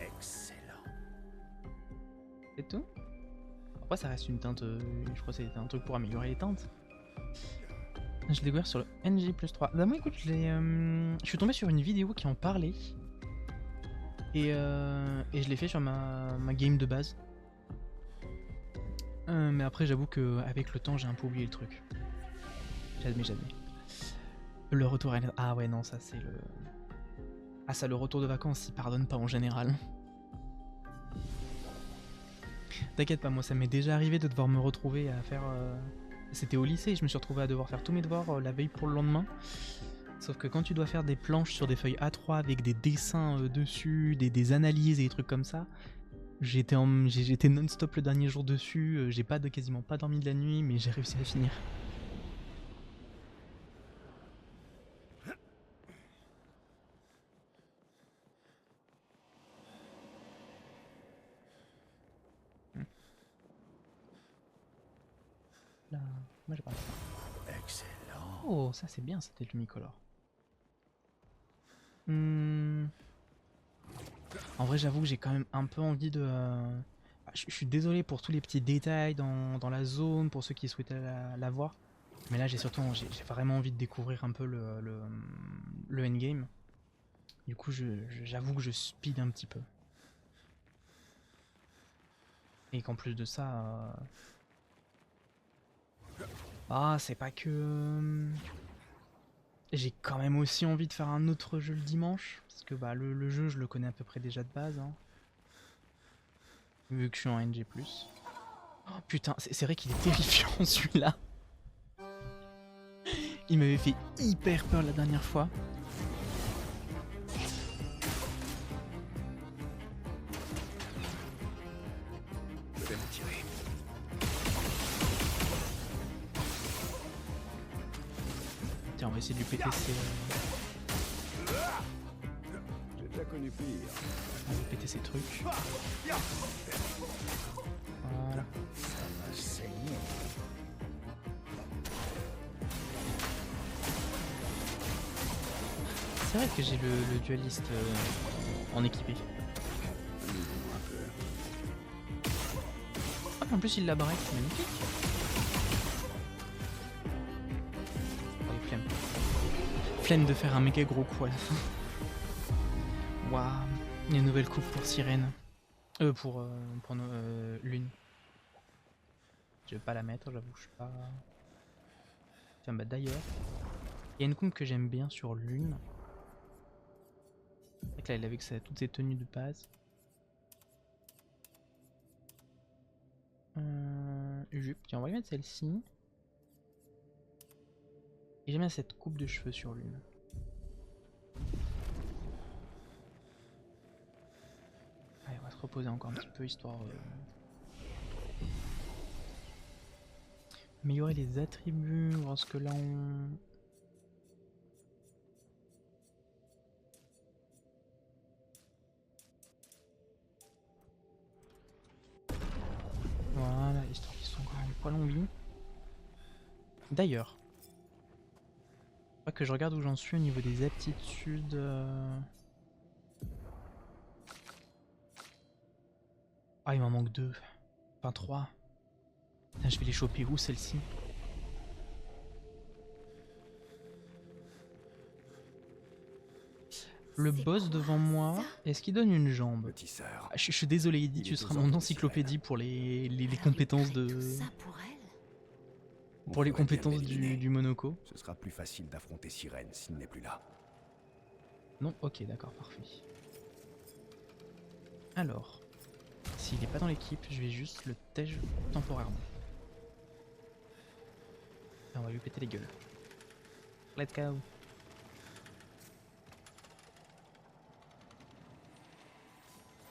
[SPEAKER 6] Excellent.
[SPEAKER 1] C'est tout? Après ça reste une teinte, je crois que c'est un truc pour améliorer les teintes. Je l'ai découvert sur le NG+3. Bah moi écoute, je suis tombé sur une vidéo qui en parlait. Et je l'ai fait sur ma game de base. Mais après j'avoue que avec le temps j'ai un peu oublié le truc. J'admets. Le retour à... Ah ouais non, ça c'est le... Ah ça, le retour de vacances il pardonne pas en général. T'inquiète pas, moi ça m'est déjà arrivé de devoir me retrouver à faire... C'était au lycée, je me suis retrouvé à devoir faire tous mes devoirs la veille pour le lendemain. Sauf que quand tu dois faire des planches sur des feuilles A3 avec des dessins dessus, des analyses et des trucs comme ça, j'étais non-stop le dernier jour dessus, j'ai quasiment pas dormi de la nuit, mais j'ai réussi à finir. Là, moi j'ai pas ça.
[SPEAKER 6] Excellent.
[SPEAKER 1] Oh, ça c'est bien, c'était le Lumicolor. En vrai, j'avoue que j'ai quand même un peu envie de... Je suis désolé pour tous les petits détails dans la zone, pour ceux qui souhaitaient la voir. Mais là, j'ai vraiment envie de découvrir un peu le endgame. Du coup, j'avoue que je speed un petit peu. Et qu'en plus de ça... Ah, c'est pas que... J'ai quand même aussi envie de faire un autre jeu le dimanche. Parce que bah, le jeu, je le connais à peu près déjà de base. Hein. Vu que je suis en NG+. Oh putain, c'est vrai qu'il est terrifiant celui-là. Il m'avait fait hyper peur la dernière fois. va essayer de lui péter ses...
[SPEAKER 3] J'ai déjà connu pire.
[SPEAKER 1] On va lui péter ses trucs. Voilà.
[SPEAKER 6] Ça va saigner.
[SPEAKER 1] C'est vrai que j'ai le dualiste en équipé. Ah, en plus il la break, c'est magnifique. Oh, flemme. Flemme de faire un méga gros coup à la fin. Waouh. Il y a une nouvelle coupe pour Sirène. Pour Lune. Je vais pas la mettre, j'avoue, je suis pas... Tiens, bah d'ailleurs, il y a une coupe que j'aime bien sur Lune. C'est vrai que là, il avait que toutes ses tenues de base. Jupe, tiens, on va lui mettre celle-ci. Et j'aime bien cette coupe de cheveux sur Lune. Allez, on va se reposer encore un petit peu, histoire... Améliorer les attributs, voir ce que là on... Voilà, histoire qu'ils sont quand même pas longs vie. D'ailleurs, pas que je regarde où j'en suis au niveau des aptitudes. Ah, il m'en manque 2. Enfin 3. Putain, je vais les choper où celle-ci? Le boss devant moi, est-ce qu'il donne une jambe?
[SPEAKER 3] Petisseur.
[SPEAKER 1] Je suis désolé, Eddy,
[SPEAKER 3] Il
[SPEAKER 1] tu
[SPEAKER 3] est
[SPEAKER 1] seras
[SPEAKER 3] aux
[SPEAKER 1] mon
[SPEAKER 3] ordres de
[SPEAKER 1] encyclopédie
[SPEAKER 3] Sirène.
[SPEAKER 1] pour les
[SPEAKER 2] Elle
[SPEAKER 1] compétences
[SPEAKER 2] avait
[SPEAKER 1] de...
[SPEAKER 2] créé tout ça pour elle.
[SPEAKER 3] On
[SPEAKER 1] Pour les
[SPEAKER 3] ferait bien de
[SPEAKER 1] compétences
[SPEAKER 3] l'éliminer.
[SPEAKER 1] du Monoco.
[SPEAKER 3] Ce sera plus facile d'affronter Sirène s'il n'est plus là.
[SPEAKER 1] Non, ok, d'accord, parfait. Alors, s'il n'est pas dans l'équipe, je vais juste le tège temporairement. Et on va lui péter les gueules. Let's go.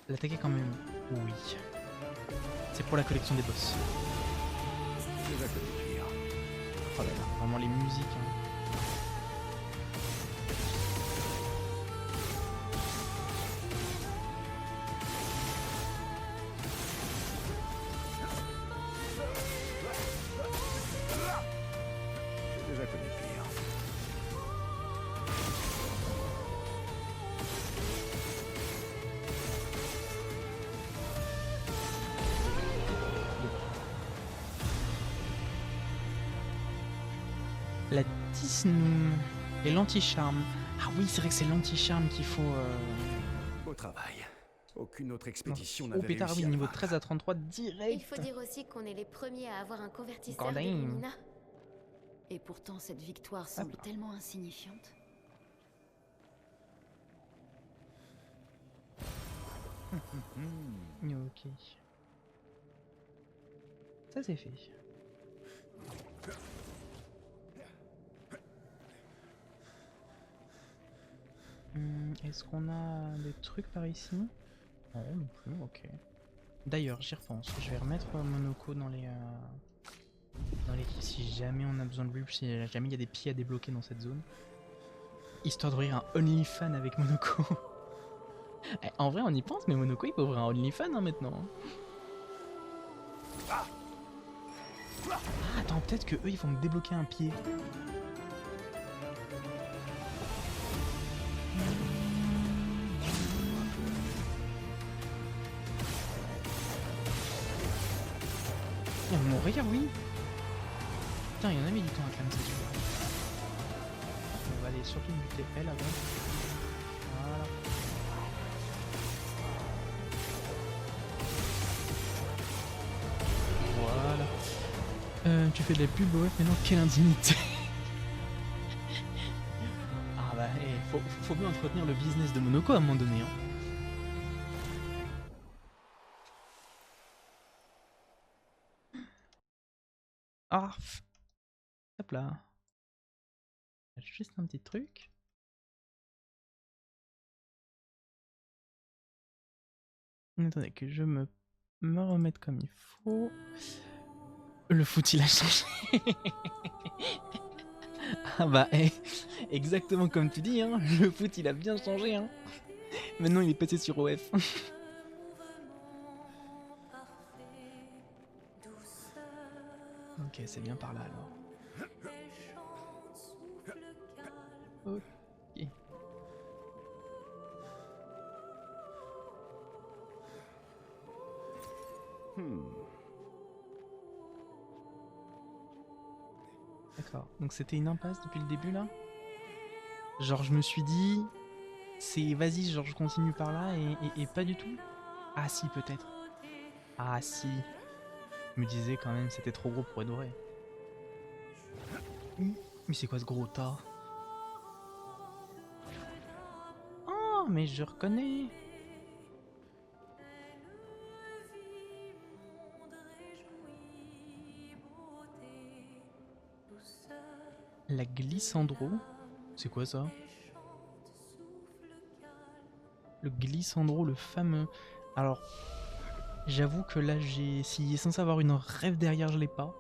[SPEAKER 1] L'attaquer quand même. Oui. C'est pour la collection des boss.
[SPEAKER 3] J'ai déjà connu pire.
[SPEAKER 1] Oh là là, vraiment les musiques. Hein.
[SPEAKER 3] J'ai déjà connu pire.
[SPEAKER 1] La Tisnoum et l'anti-charme. Ah oui, c'est vrai que c'est l'anti-charme qu'il faut...
[SPEAKER 3] Beau travail. Aucune autre expédition
[SPEAKER 1] Oh
[SPEAKER 3] n'avait
[SPEAKER 1] pétard,
[SPEAKER 3] réussi
[SPEAKER 1] oui,
[SPEAKER 3] à le
[SPEAKER 1] niveau
[SPEAKER 3] vaincre.
[SPEAKER 1] 13 à 33 direct.
[SPEAKER 8] Il faut dire aussi qu'on est les premiers à avoir un convertisseur de
[SPEAKER 1] Gordon.
[SPEAKER 8] Lumina.
[SPEAKER 2] Et pourtant, cette victoire semble
[SPEAKER 1] là.
[SPEAKER 2] tellement insignifiante.
[SPEAKER 1] Ok. Ça c'est fait. Est-ce qu'on a des trucs par ici? Non, non plus, ok. D'ailleurs, j'y repense. Je vais remettre Monoco dans les... Si jamais on a besoin de lui, si jamais il y a des pieds à débloquer dans cette zone. Histoire d'ouvrir un OnlyFans avec Monoco. Eh, en vrai, on y pense, mais Monoco il peut ouvrir un OnlyFans hein, maintenant. Ah, attends, peut-être que eux ils vont me débloquer un pied. Ils vont mourir, oui. Putain, il y en a mis du temps à clamer ça. On va aller surtout buter elle avant. Voilà. Voilà. Tu fais de la pub, ouais, mais non, quelle indignité. Ah bah, faut bien entretenir le business de Monoco à un moment donné. Hein. Ah, hop là. Juste un petit truc. Attendez que je me remette comme il faut. Le foot il a changé. Ah bah, exactement comme tu dis, hein, le foot il a bien changé. Hein. Maintenant il est passé sur OF. Ok, c'est bien par là alors. Ok. D'accord, donc c'était une impasse depuis le début là. Genre je me suis dit, c'est vas-y, genre je continue par là et pas du tout. Ah si peut-être. Ah si. Je me disais quand même c'était trop gros pour être vrai. Mais c'est quoi ce gros tas? Oh mais je reconnais. La glissandro? C'est quoi ça? Le glissandro, le fameux. Alors, j'avoue que là, s'il est censé avoir une rêve derrière, je l'ai pas.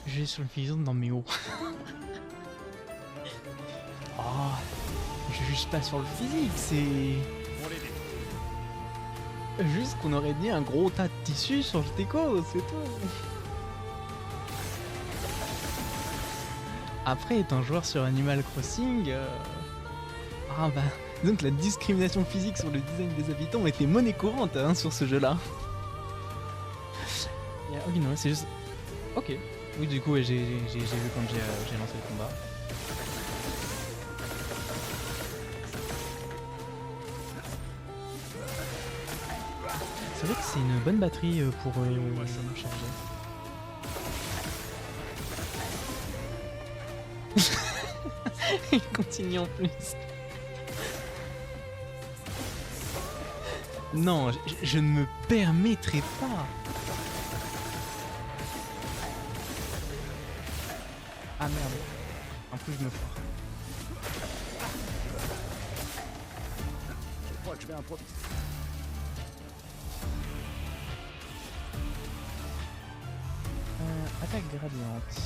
[SPEAKER 1] J'ai sur le physique dans mes hauts. Oh, je juge pas sur le physique, c'est... Juste qu'on aurait dit un gros tas de tissu sur le déco, c'est tout. Après, étant joueur sur Animal Crossing, ah bah, donc la discrimination physique sur le design des habitants était monnaie courante hein, sur ce jeu-là. Ok, non, c'est juste... Ok. Oui, du coup, j'ai vu quand j'ai lancé le combat. C'est vrai que c'est une bonne batterie pour charger. Il continue en plus. Non, je ne me permettrai pas. Ah merde. En plus je me foire.
[SPEAKER 3] Je crois que je vais improviser.
[SPEAKER 1] Attaque gradiente.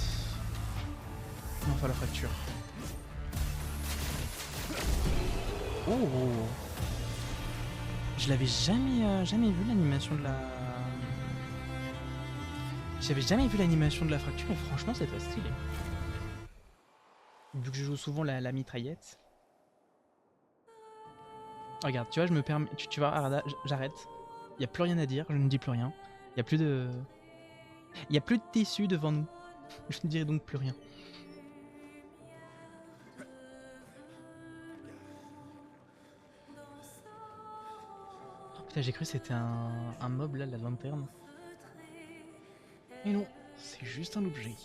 [SPEAKER 1] Non, enfin la fracture. Oh! Je l'avais jamais vu l'animation de la... J'avais jamais vu l'animation de la fracture et franchement c'est très stylé. Vu que je joue souvent la mitraillette. Regarde, tu vois, je me permets... Tu vois, Arada, j'arrête. Il n'y a plus rien à dire, je ne dis plus rien. Il n'y a plus de... Il n'y a plus de tissu devant nous. Je ne dirai donc plus rien. Oh, putain, j'ai cru que c'était un mob là, la lanterne. Mais non, c'est juste un objet.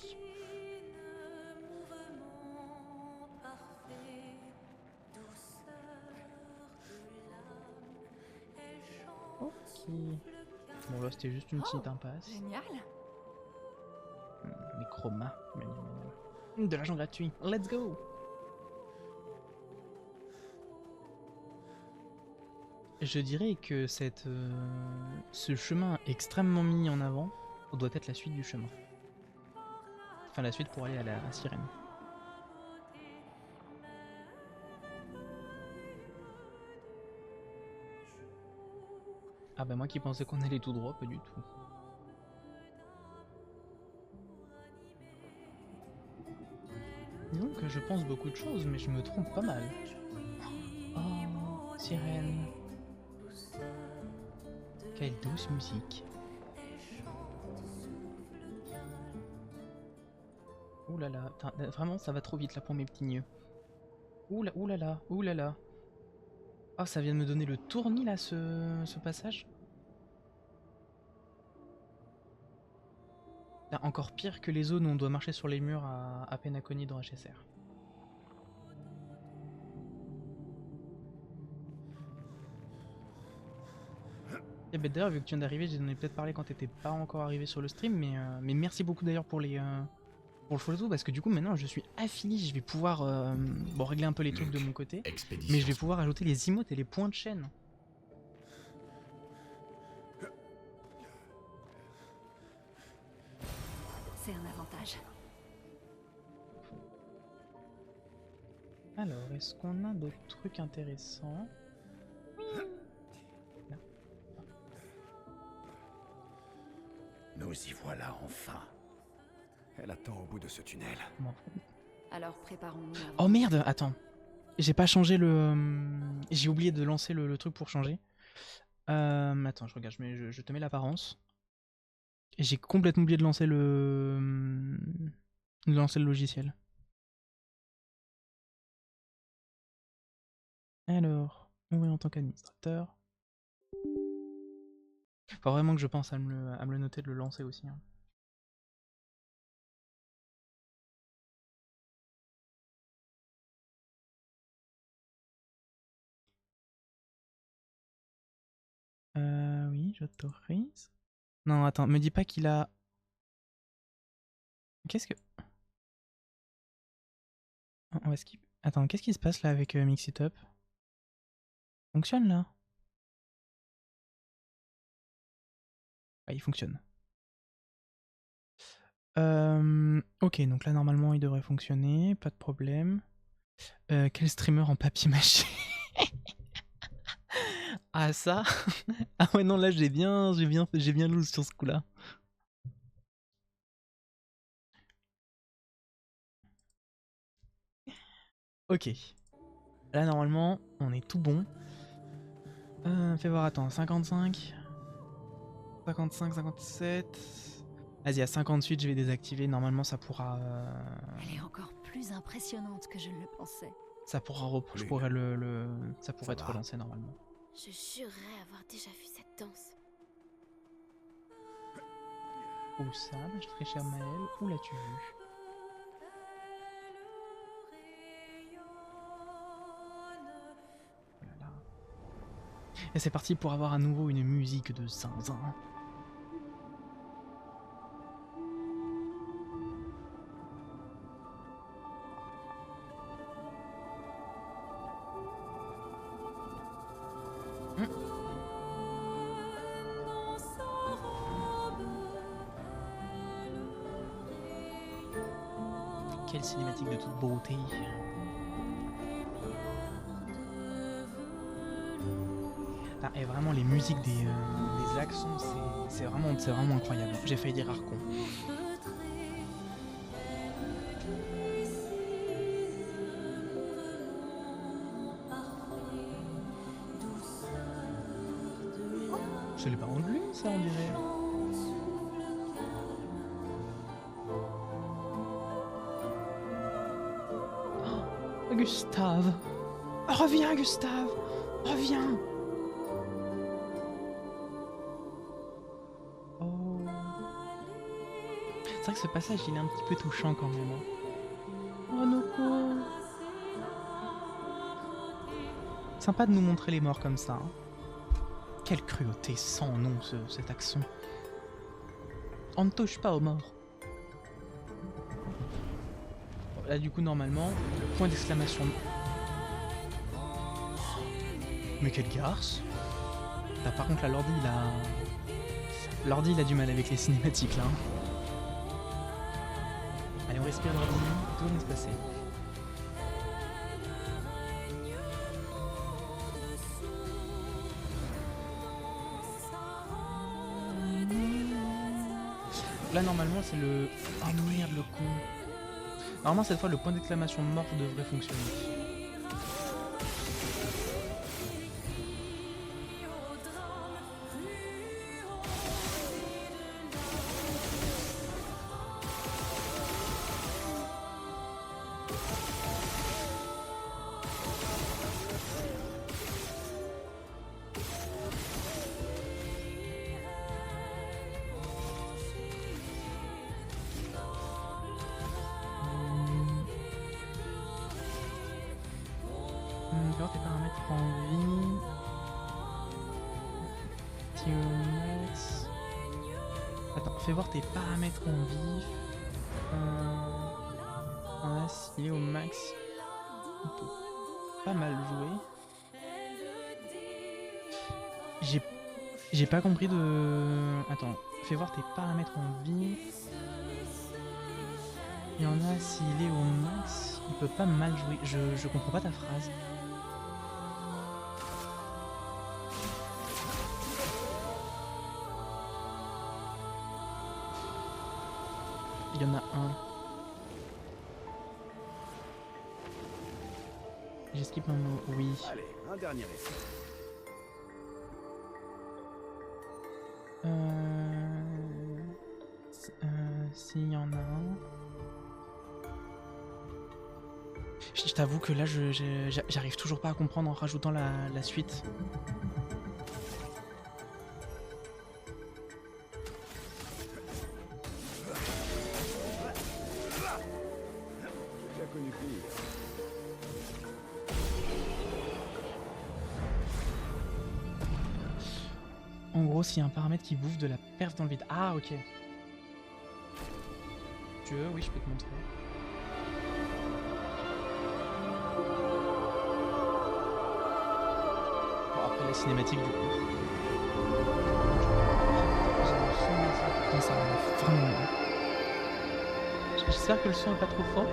[SPEAKER 1] Ok. Bon là c'était juste une petite impasse.
[SPEAKER 4] Génial.
[SPEAKER 1] Les chromas. De l'argent gratuit. Let's go. Je dirais que ce chemin extrêmement mis en avant doit être la suite du chemin. Enfin la suite pour aller à la sirène. Ah bah moi qui pensais qu'on allait tout droit, pas du tout. Disons que je pense beaucoup de choses, mais je me trompe pas mal. Oh, sirène. Quelle douce musique. Ouh là là, vraiment ça va trop vite là pour mes petits nœuds. Ouh là là, ouh là là. Oh, ça vient de me donner le tournis là, ce passage. Là, encore pire que les zones où on doit marcher sur les murs à Penacony dans HSR. Et bah d'ailleurs, vu que tu viens d'arriver, j'en ai peut-être parlé quand t'étais pas encore arrivé sur le stream, mais merci beaucoup d'ailleurs pour le follow, parce que du coup maintenant je suis affilié, je vais pouvoir bon, régler un peu les trucs de mon côté, mais je vais pouvoir ajouter les emotes et les points de chaîne.
[SPEAKER 2] C'est un avantage.
[SPEAKER 1] Alors, est-ce qu'on a d'autres trucs intéressants? Non.
[SPEAKER 6] Nous y voilà enfin.
[SPEAKER 3] Elle attend au bout de ce tunnel.
[SPEAKER 1] Bon.
[SPEAKER 2] Alors préparons-nous.
[SPEAKER 1] Oh merde, attends. J'ai pas changé le... J'ai oublié de lancer le truc pour changer. Attends, je regarde, je te mets l'apparence. J'ai complètement oublié de lancer le logiciel. Alors, on est en tant qu'administrateur. Faut vraiment que je pense à me le noter, de le lancer aussi. Hein. Oui, j'autorise. Non, attends, me dis pas qu'il a... Qu'est-ce que... On va skip. Attends, qu'est-ce qui se passe là avec Mix It Up? Fonctionne là? Ah, il fonctionne. Ok, donc là normalement il devrait fonctionner, pas de problème. Quel streamer en papier mâché? Ah ça? Ah ouais non là j'ai bien loose sur ce coup-là. Ok. Là normalement on est tout bon. Fais voir, attends, 55, 55, 57. Vas-y, à 58 je vais désactiver, normalement ça pourra...
[SPEAKER 2] Elle est encore plus impressionnante que je ne le pensais.
[SPEAKER 1] Ça pourra je pourrais ça pourrait être relancé normalement.
[SPEAKER 8] Je jurerais avoir déjà vu cette danse.
[SPEAKER 1] Où ça, ma très chère Maëlle? Où l'as-tu vu? Voilà. Et c'est parti pour avoir à nouveau une musique de zinzin. Quelle cinématique de toute beauté. Ah, et vraiment les musiques des accents, c'est vraiment incroyable. J'ai failli dire Arcon. C'est les parents de lui, ça on dirait. Oh, Gustave. Reviens Gustave. Reviens. Oh. C'est vrai que ce passage il est un petit peu touchant quand même. Hein. Oh Noko. Sympa de nous montrer les morts comme ça. Hein. Quelle cruauté sans nom cet accent. On ne touche pas aux morts. Bon, là du coup normalement, le point d'exclamation... Mais quelle garce. Là, par contre là l'ordi il a du mal avec les cinématiques là. Allez on respire l'ordi, tout va bien se passer. Là normalement c'est le... Oh merde le con. Normalement cette fois le point d'exclamation mort devrait fonctionner. Tes paramètres en vie. Max. Attends, fais voir tes paramètres en vie. Voilà, s'il est au max. On peut pas mal jouer. J'ai pas compris de... Attends, fais voir tes paramètres en vie. Il y en a, s'il est au max, il peut pas mal jouer. Je comprends pas ta phrase. Il y en a un. J'esquive un mot, oui.
[SPEAKER 3] Allez, un dernier essai.
[SPEAKER 1] S'il y en a un. Je t'avoue que là, j'arrive toujours pas à comprendre en rajoutant la suite.
[SPEAKER 3] J'ai connu pire.
[SPEAKER 1] En gros, s'il y a un paramètre qui bouffe de la perf dans le vide. Ah, ok. Tu veux? Oui, je peux te montrer. Bon, après la cinématique, du coup. Putain, ça va vraiment bien. J'espère que le son est pas trop fort.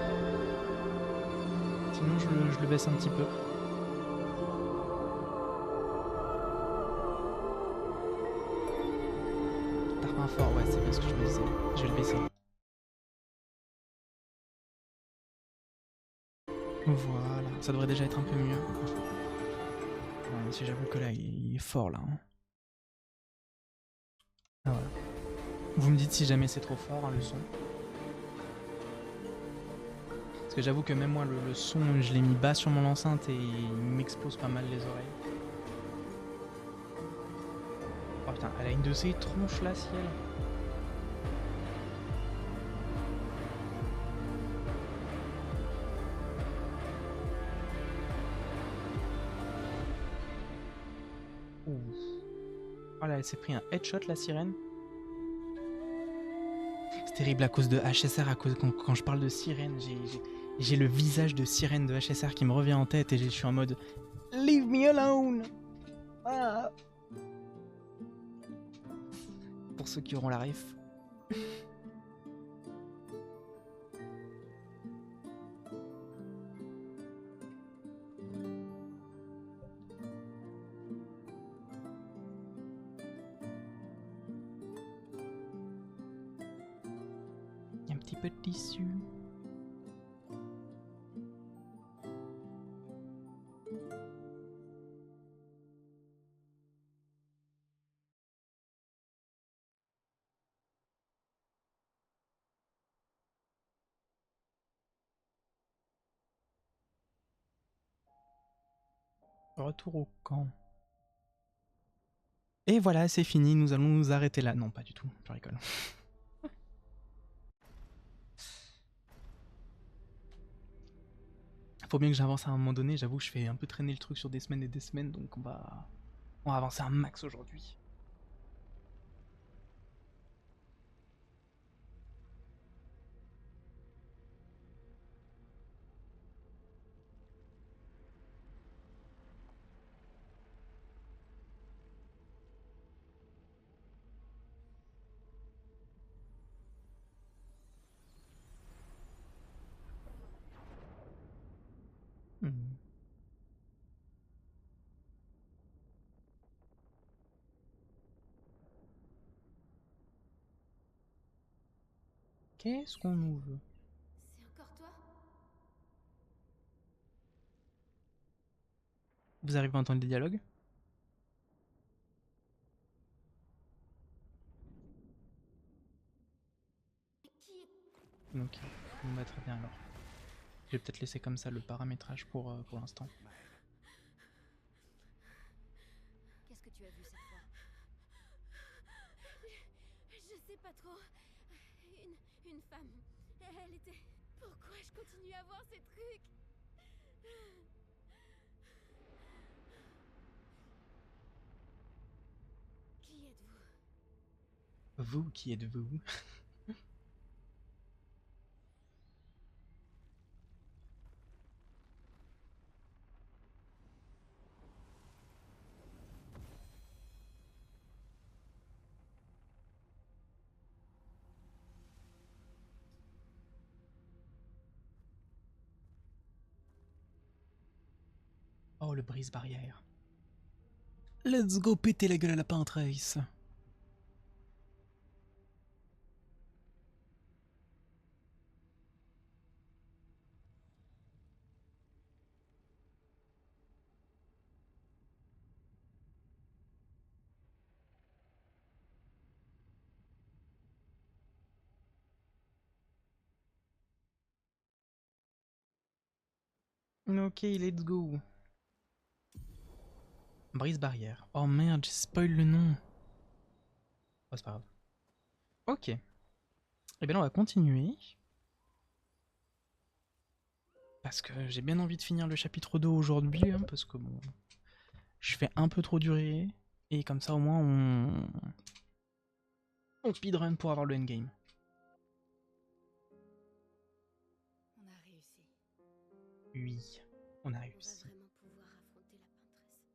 [SPEAKER 1] Sinon, je le baisse un petit peu. Fort, ouais, c'est bien ce que je me disais. Je vais le baisser. Voilà, ça devrait déjà être un peu mieux. Ouais, si j'avoue que là, il est fort là. Hein. Ah, voilà. Vous me dites si jamais c'est trop fort, hein, le son. Parce que j'avoue que même moi, le son, je l'ai mis bas sur mon enceinte et il m'explose pas mal les oreilles. Oh putain, elle a une de ces tronches là, ciel. Voilà, elle s'est pris un headshot la sirène. C'est terrible à cause de HSR, quand je parle de sirène, j'ai le visage de sirène de HSR qui me revient en tête et je suis en mode Leave me alone. Ah. Pour ceux qui auront la ref. Un petit peu de tissu. Retour au camp. Et voilà, c'est fini, nous allons nous arrêter là. Non, pas du tout, je rigole. Faut bien que j'avance à un moment donné, j'avoue que je fais un peu traîner le truc sur des semaines et des semaines, donc on va avancer un max aujourd'hui. Qu'est-ce qu'on nous veut?
[SPEAKER 8] C'est encore toi?
[SPEAKER 1] Vous arrivez à entendre des dialogues? Ok, bon bah très bien alors. Je vais peut-être laisser comme ça le paramétrage pour l'instant.
[SPEAKER 2] Qu'est-ce que tu as vu cette fois?
[SPEAKER 8] Je sais pas trop. Une femme. Elle était... Pourquoi je continue à voir ces trucs? Qui êtes-vous?
[SPEAKER 1] Vous, qui êtes-vous? Oh, le brise-barrière. Let's go péter la gueule à la Pintrace. Ok, let's go. Brise-barrière. Oh merde, j'ai spoil le nom. Oh, c'est pas grave. Ok. Eh bien là, on va continuer. Parce que j'ai bien envie de finir le chapitre 2 aujourd'hui, hein, parce que bon... Je fais un peu trop durer. Et comme ça, au moins, on speedrun pour avoir le endgame.
[SPEAKER 8] On a réussi.
[SPEAKER 1] Oui, on a
[SPEAKER 8] On va
[SPEAKER 1] réussi.
[SPEAKER 8] vraiment pouvoir affronter la peintresse.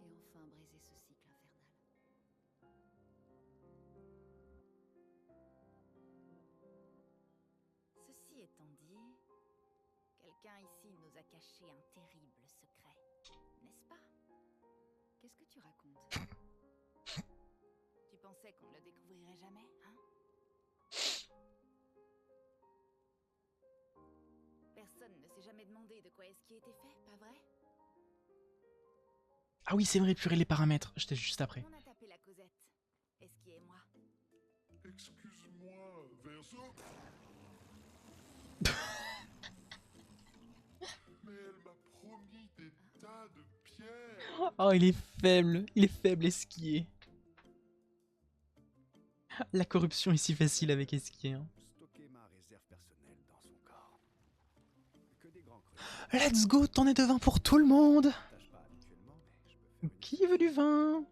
[SPEAKER 2] Et enfin briser ce cycle infernal.
[SPEAKER 4] Ceci étant dit, quelqu'un ici nous a caché un terrible secret, n'est-ce pas?
[SPEAKER 2] Qu'est-ce que tu racontes?
[SPEAKER 4] Tu pensais qu'on ne le découvrirait jamais, hein? Personne ne s'est jamais demandé de quoi est-ce qui était fait, pas vrai?
[SPEAKER 1] Ah oui, c'est vrai, purée les paramètres. J'étais juste après.
[SPEAKER 4] On a tapé la Cosette. Esqui et moi.
[SPEAKER 5] Excuse-moi, Verso. Mais elle m'a promis des tas de pierres.
[SPEAKER 1] Oh, il est faible, Esquier. La corruption est si facile avec Esquier. Hein.
[SPEAKER 3] Stocker ma réserve personnelle dans son corps. Que des grands creux.
[SPEAKER 1] Let's go, t'en es de vin pour tout le monde.
[SPEAKER 3] Je partage pas habituellement, mais je peux faire une
[SPEAKER 1] Qui veut du vin?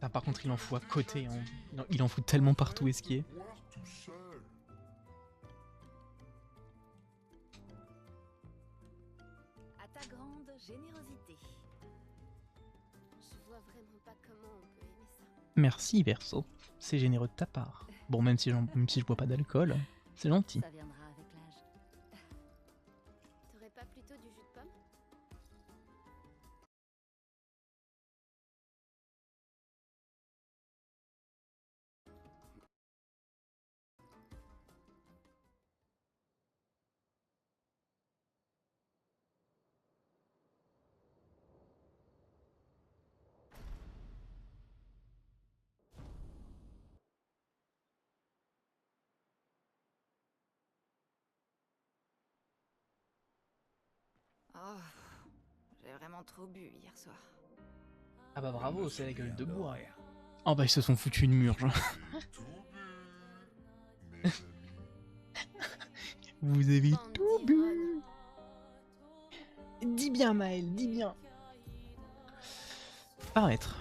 [SPEAKER 1] Ah, par contre, il en fout à côté. Hein. Non, il en fout tellement partout, Esquier.
[SPEAKER 5] Boire tout seul.
[SPEAKER 4] À ta grande générosité.
[SPEAKER 8] Je vois vraiment pas comment on peut aimer ça.
[SPEAKER 1] Merci, Verso. C'est généreux de ta part. Bon, même si je bois pas d'alcool, c'est gentil.
[SPEAKER 2] Ça viendra avec l'âge.
[SPEAKER 8] T'aurais pas plutôt du jus de pomme?
[SPEAKER 4] Oh, j'ai vraiment trop bu hier soir.
[SPEAKER 1] Ah bah bravo, c'est la gueule de bois.
[SPEAKER 6] rien.
[SPEAKER 1] Oh bah ils se sont foutus une murge.
[SPEAKER 5] Tout bu, mes amis.
[SPEAKER 1] Vous avez
[SPEAKER 8] Bande
[SPEAKER 1] tout bu.
[SPEAKER 8] d'ivrognes.
[SPEAKER 1] Dis bien, Maël, dis bien. Paramètres.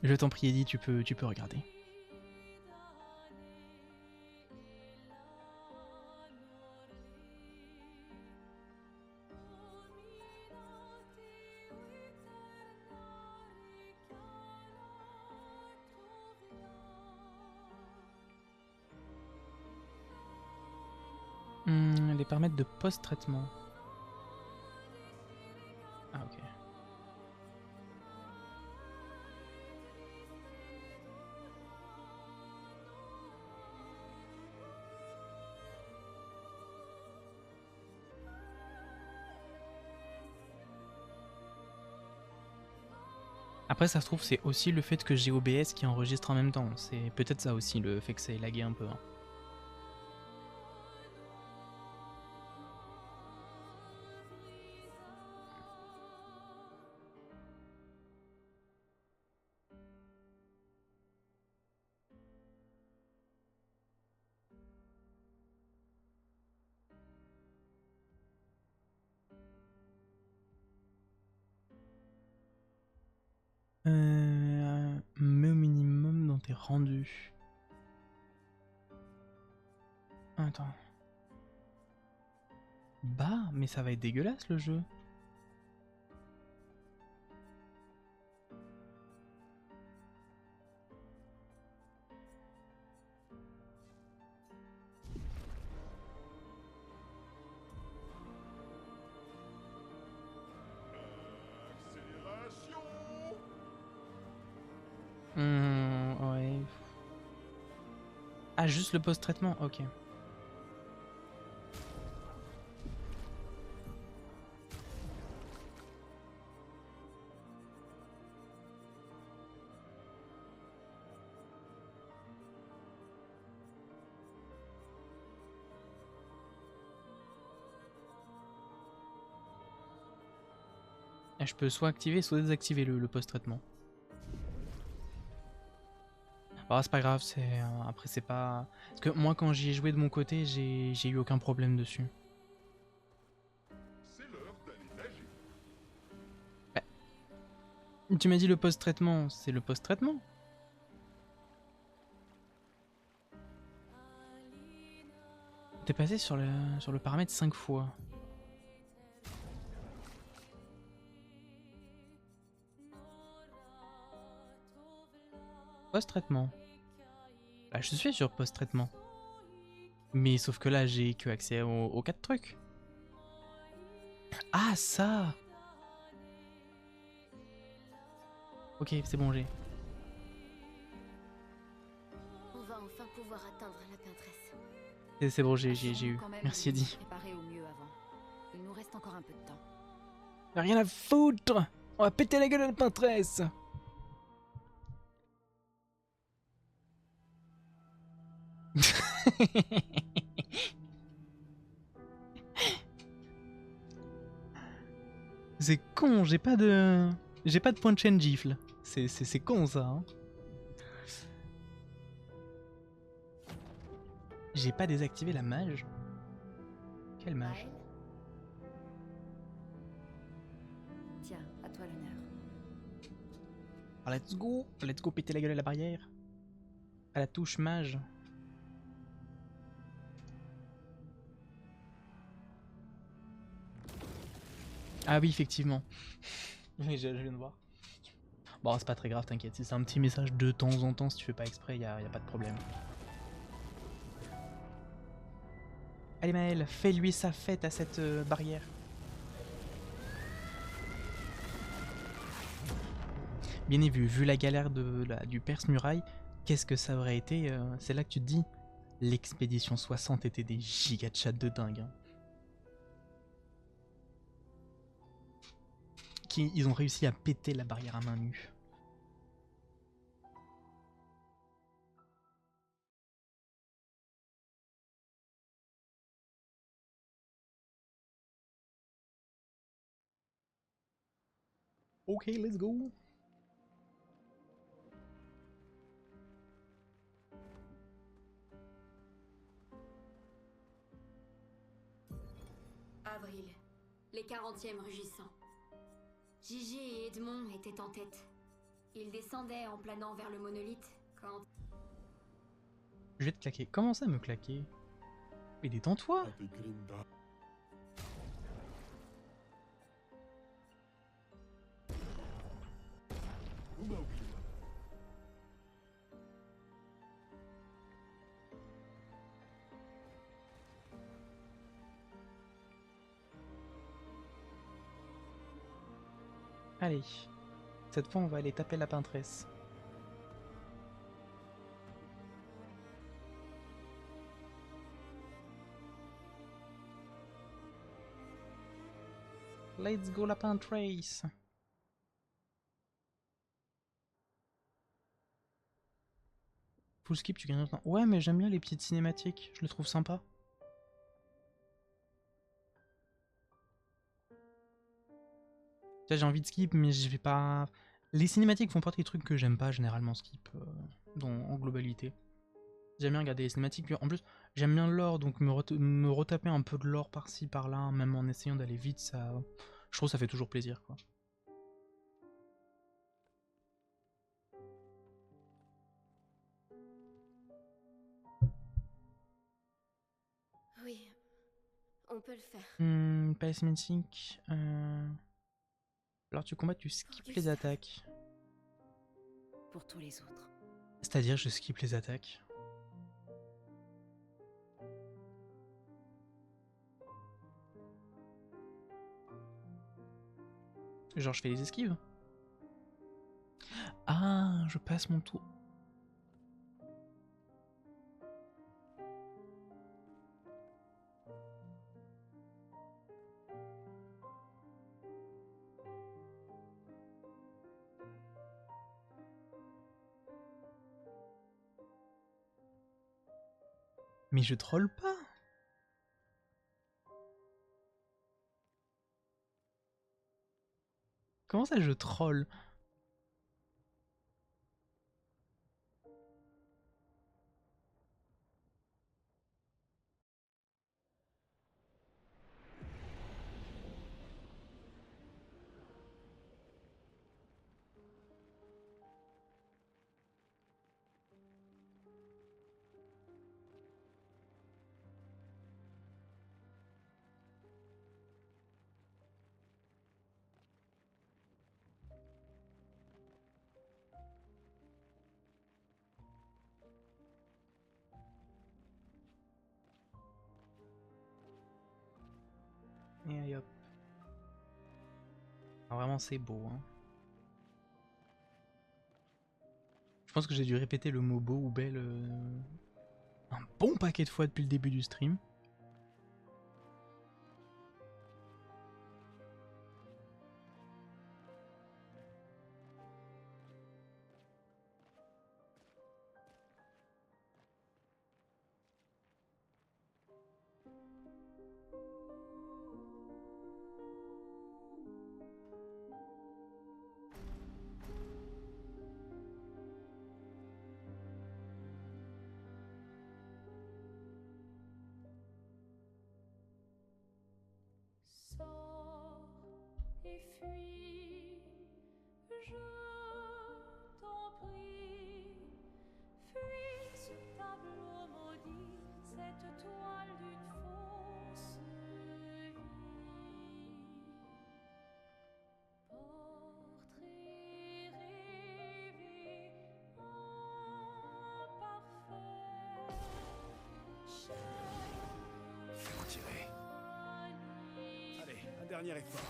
[SPEAKER 1] Je t'en prie, Eddie, tu peux regarder. Les paramètres de post-traitement. Ah ok. Après ça se trouve c'est aussi le fait que j'ai OBS qui enregistre en même temps. C'est peut-être ça aussi le fait que ça ait lagué un peu. Hein. Mets au minimum dans tes rendus. Attends. Bah, mais ça va être dégueulasse le jeu. Ah, juste le post-traitement, ok. Et je peux soit activer, soit désactiver le post-traitement. Bah, c'est pas grave, après c'est pas... Parce que moi quand j'y ai joué de mon côté, j'ai eu aucun problème dessus.
[SPEAKER 5] C'est l'heure d'aller nager.
[SPEAKER 1] Tu m'as dit le post-traitement, c'est le post-traitement? T'es passé sur le paramètre 5 fois. Post-traitement. Là, je suis sur post-traitement. Mais sauf que là, j'ai que accès aux 4 trucs. Ah, ça! Ok, c'est bon, j'ai.
[SPEAKER 8] On va enfin pouvoir atteindre la peintresse.
[SPEAKER 1] C'est bon, j'ai eu.
[SPEAKER 4] Quand même
[SPEAKER 1] Merci,
[SPEAKER 4] de se
[SPEAKER 1] Eddie.
[SPEAKER 4] préparer au mieux avant. Il nous reste encore un peu de temps.
[SPEAKER 1] Y'a rien à foutre! On va péter la gueule à la peintresse! C'est con, j'ai pas de punch and gifle. C'est con ça. Hein. J'ai pas désactivé la mage. Quelle mage?
[SPEAKER 4] Maël? Tiens, à toi l'honneur.
[SPEAKER 1] Ah, let's go péter la gueule à la barrière. À la touche mage. Ah oui, effectivement. Oui, je viens de voir. Bon, c'est pas très grave, t'inquiète. Si c'est un petit message de temps en temps, si tu fais pas exprès, y a pas de problème. Allez Maël, fais-lui sa fête à cette barrière. Bien évidemment, vu la galère du perce-muraille, qu'est-ce que ça aurait été c'est là que tu te dis, l'expédition 60 était des giga chats de dingue. Hein. Ils ont réussi à péter la barrière à main nue. Ok, let's go.
[SPEAKER 8] Avril, les 40e rugissants. Gigi et Edmond étaient en tête. Ils descendaient en planant vers le monolithe quand...
[SPEAKER 1] Je vais te claquer. Comment ça me claquer? Mais détends-toi. Allez, cette fois on va aller taper la peintresse. Let's go la peintresse. Full skip, tu gagnes un temps. Ouais, mais j'aime bien les petites cinématiques, je le trouve sympa. J'ai envie de skip, mais je vais pas... Les cinématiques font partie des trucs que j'aime pas généralement skip, en globalité. J'aime bien regarder les cinématiques, puis en plus, j'aime bien l'or, donc me retaper un peu de l'or par-ci, par-là, même en essayant d'aller vite, ça... Je trouve que ça fait toujours plaisir, quoi.
[SPEAKER 8] Oui, on peut le faire.
[SPEAKER 1] Pas les cinématiques... Alors tu combats, tu skips les attaques.
[SPEAKER 4] Pour tous les autres.
[SPEAKER 1] C'est-à-dire, je skip les attaques. Genre, je fais les esquives. Ah, je passe mon tour. Mais je troll pas. Comment ça je troll? Et allez hop. Ah, vraiment c'est beau hein. Je pense que j'ai dû répéter le mot beau ou belle un bon paquet de fois depuis le début du stream.
[SPEAKER 9] Sors et fuis, je t'en prie. Fuis ce tableau maudit, cette toile d'une fausse vie. Portrait rêvé, imparfait, chair.
[SPEAKER 3] Retirez. Allez, un dernier effort.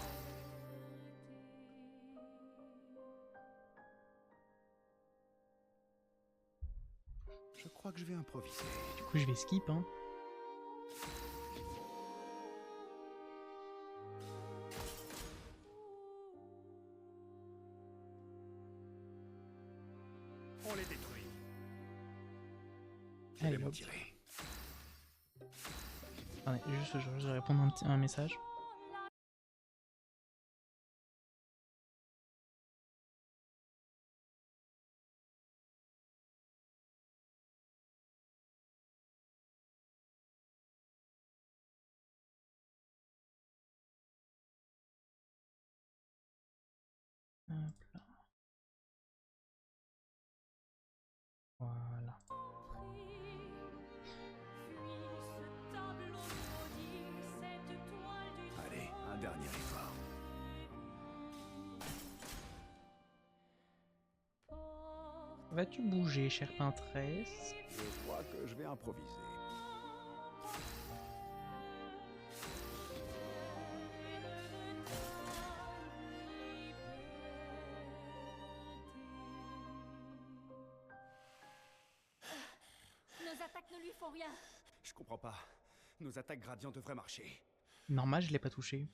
[SPEAKER 3] Je crois que je vais improviser.
[SPEAKER 1] Du coup je vais skip hein.
[SPEAKER 3] On les détruit. Je
[SPEAKER 1] Allez
[SPEAKER 3] vais me
[SPEAKER 1] hop.
[SPEAKER 3] tirer.
[SPEAKER 1] Attendez, juste je vais répondre à un message. Hop là. Voilà.
[SPEAKER 3] Allez, un dernier effort.
[SPEAKER 1] Vas-tu bouger, chère peintresse?
[SPEAKER 3] Je crois que je vais improviser.
[SPEAKER 8] Nos attaques ne lui font rien.
[SPEAKER 3] Je comprends pas. Nos attaques gradients devraient marcher.
[SPEAKER 1] Normal, je l'ai pas touché.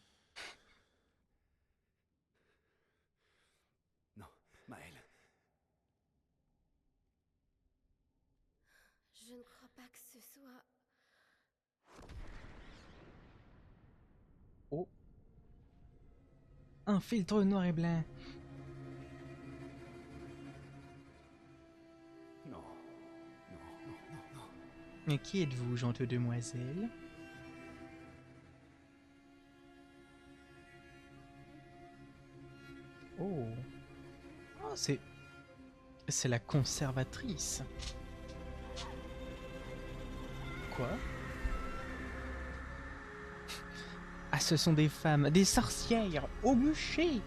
[SPEAKER 3] Non, Maël.
[SPEAKER 9] Je ne crois pas que ce soit...
[SPEAKER 1] Oh. Un filtre noir et blanc.
[SPEAKER 3] Non. Non.
[SPEAKER 1] Mais qui êtes-vous, gentille demoiselle? Oh. Oh, c'est la conservatrice. Quoi? Ah, ce sont des femmes, des sorcières, au bûcher!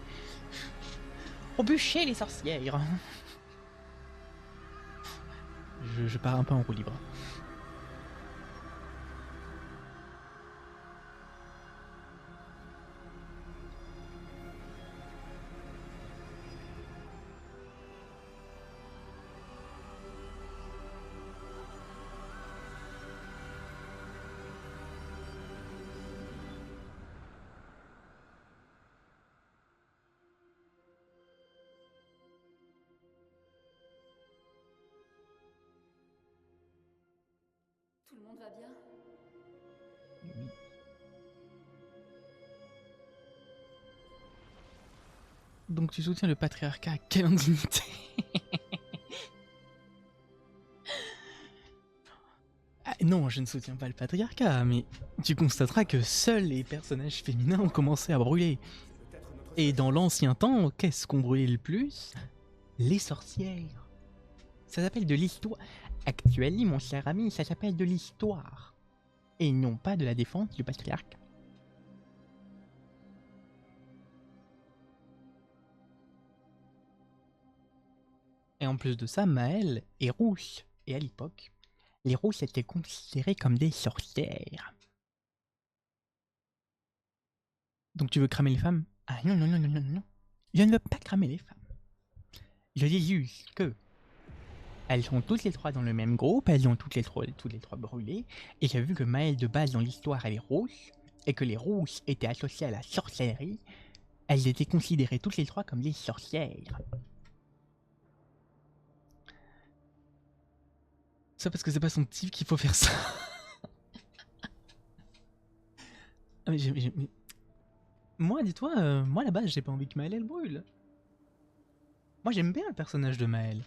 [SPEAKER 1] Au bûcher, les sorcières! Je pars un peu en roue libre.
[SPEAKER 8] monde va bien?
[SPEAKER 1] Oui. Donc tu soutiens le patriarcat, quelle indignité. Ah, non, je ne soutiens pas le patriarcat, mais tu constateras que seuls les personnages féminins ont commencé à brûler. Et dans l'ancien temps, qu'est-ce qu'on brûlait le plus? Les sorcières. Ça s'appelle de l'histoire. Actuellement, mon cher ami, ça s'appelle de l'histoire. Et non pas de la défense du patriarcat. Et en plus de ça, Maëlle est rousse. Et à l'époque, les rousses étaient considérées comme des sorcières. Donc tu veux cramer les femmes? Ah non, non, non, non, non, non. Je ne veux pas cramer les femmes. Je dis juste que elles sont toutes les trois dans le même groupe, elles ont toutes les trois brûlées, et j'ai vu que Maëlle de base dans l'histoire elle est rousse, et que les rousses étaient associées à la sorcellerie, elles étaient considérées toutes les trois comme des sorcières. Ça parce que c'est pas son type qu'il faut faire ça. Ah, mais moi, dis-toi, moi à la base j'ai pas envie que Maëlle elle brûle. Moi j'aime bien le personnage de Maëlle.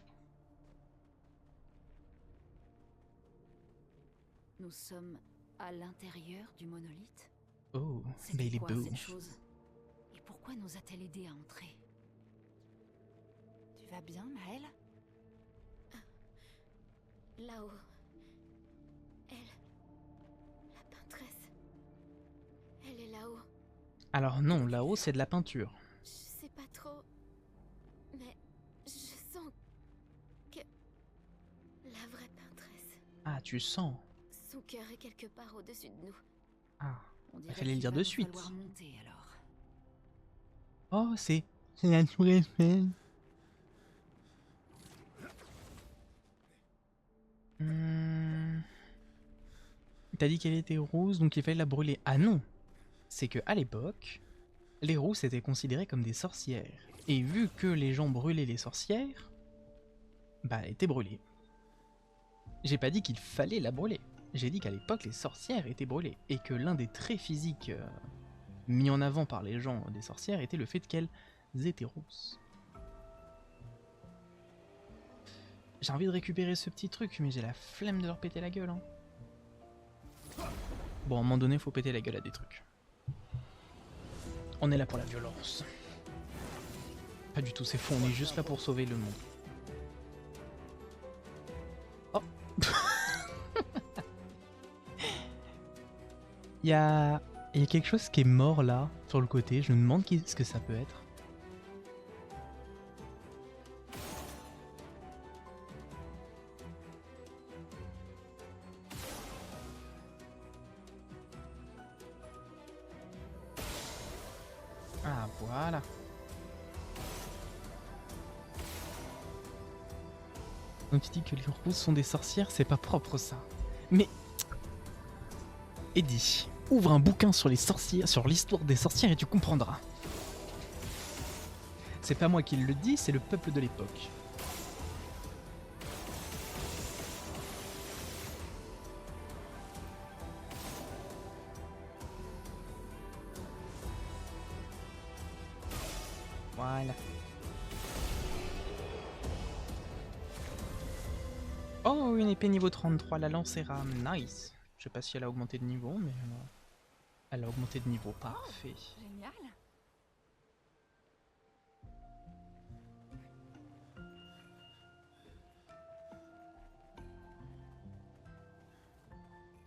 [SPEAKER 2] Nous sommes à l'intérieur du monolithe.
[SPEAKER 1] Oh,
[SPEAKER 2] C'était
[SPEAKER 1] mais il est
[SPEAKER 2] quoi
[SPEAKER 1] beau.
[SPEAKER 2] cette chose? Et pourquoi nous a-t-elle aidé à entrer? Tu vas bien, Maëlle?
[SPEAKER 9] Là-haut. Elle. La peintresse. Elle est là-haut.
[SPEAKER 1] Alors non, là-haut c'est de la peinture.
[SPEAKER 9] Je sais pas trop. Mais je sens que. La vraie peintresse.
[SPEAKER 1] Ah, tu sens.
[SPEAKER 9] Son cœur est quelque part au-dessus de nous.
[SPEAKER 1] Ah,
[SPEAKER 2] On
[SPEAKER 1] il
[SPEAKER 2] dirait
[SPEAKER 1] fallait le
[SPEAKER 2] qu'il
[SPEAKER 1] dire
[SPEAKER 2] va
[SPEAKER 1] de
[SPEAKER 2] nous
[SPEAKER 1] suite.
[SPEAKER 2] falloir monter, alors.
[SPEAKER 1] Oh, c'est la tour Eiffel. T'as dit qu'elle était rousse, donc il fallait la brûler. Ah non, c'est que à l'époque, les rousses étaient considérées comme des sorcières. Et vu que les gens brûlaient les sorcières, bah elle était brûlée. J'ai pas dit qu'il fallait la brûler. J'ai dit qu'à l'époque les sorcières étaient brûlées. Et que l'un des traits physiques mis en avant par les gens des sorcières était le fait qu'elles étaient rousses. J'ai envie de récupérer ce petit truc, mais j'ai la flemme de leur péter la gueule. Hein. Bon, à un moment donné, faut péter la gueule à des trucs. On est là pour la violence. Pas du tout, c'est faux, on est juste là pour sauver le monde. Oh. Il y a quelque chose qui est mort là, sur le côté, je me demande ce que ça peut être. Ah, voilà. Donc tu dis que les rousses sont des sorcières, c'est pas propre ça. Mais... Eddie, ouvre un bouquin sur les sorcières, sur l'histoire des sorcières et tu comprendras. C'est pas moi qui le dis, c'est le peuple de l'époque. Voilà. Oh, une épée niveau 33, la lance et rame, nice. Je sais pas si elle a augmenté de niveau, mais elle a augmenté de niveau, parfait.
[SPEAKER 4] Génial.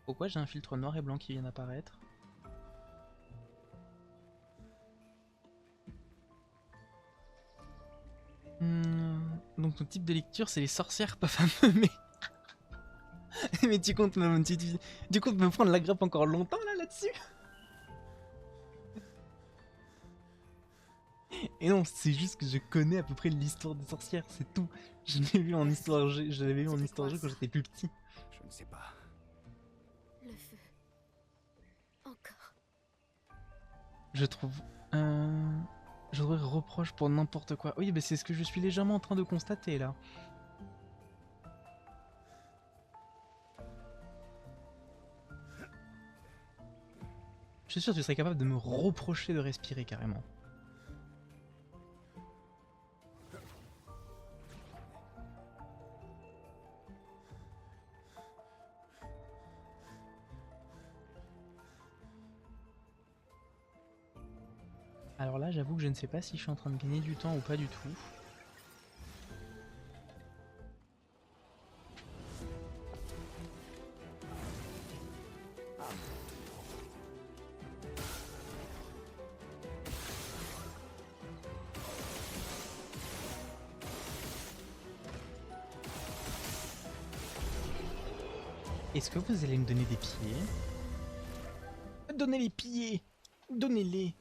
[SPEAKER 1] Pourquoi j'ai un filtre noir et blanc qui vient d'apparaître? Donc ton type de lecture c'est les sorcières pas fameux mais... mais tu comptes me prendre la grappe encore longtemps là-dessus. Et non, c'est juste que je connais à peu près l'histoire des sorcières, c'est tout. Je l'ai vu en histoire G, je l'avais vu en histoire G quand j'étais plus petit.
[SPEAKER 3] Je ne sais pas.
[SPEAKER 9] Le feu. Encore.
[SPEAKER 1] Je trouve... Je devrais reproche pour n'importe quoi. Oui, bah c'est ce que je suis légèrement en train de constater là. Je suis sûr que tu serais capable de me reprocher de respirer carrément. Alors là, j'avoue que je ne sais pas si je suis en train de gagner du temps ou pas du tout. Est-ce que vous allez me donner des pieds? Donnez les pieds! Donnez-les!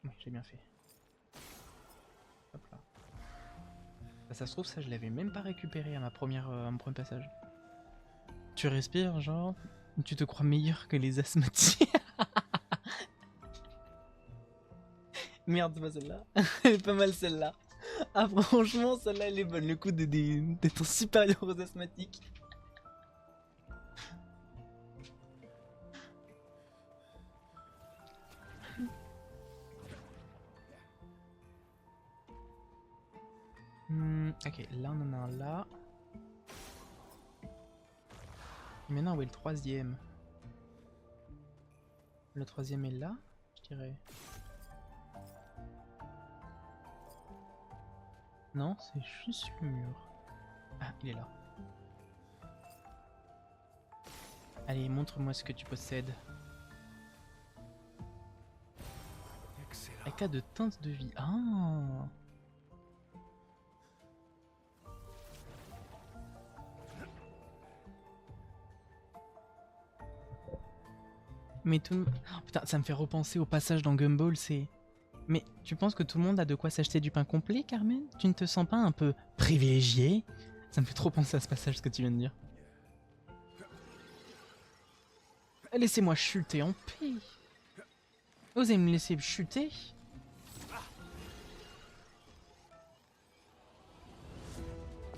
[SPEAKER 1] Oui, j'ai bien fait. Hop là. Bah, ça se trouve, ça je l'avais même pas récupéré à mon premier passage. Tu respires, genre, tu te crois meilleur que les asthmatiques. Merde, c'est pas celle-là. Elle est pas mal celle-là. Ah franchement, celle-là elle est bonne, le coup d'être supérieur aux asthmatiques. Ok, là on en a un là. Et maintenant où est le troisième? Le troisième est là, je dirais. Non, c'est juste le mur. Ah, il est là. Allez, montre-moi ce que tu possèdes.
[SPEAKER 3] Excellent.
[SPEAKER 1] Un cas de teinte de vie. Ah! Mais tout... Oh, putain, ça me fait repenser au passage dans Gumball, c'est... Mais tu penses que tout le monde a de quoi s'acheter du pain complet, Carmen? Tu ne te sens pas un peu privilégié? Ça me fait trop penser à ce passage, ce que tu viens de dire. Laissez-moi chuter en paix. Osez me laisser chuter?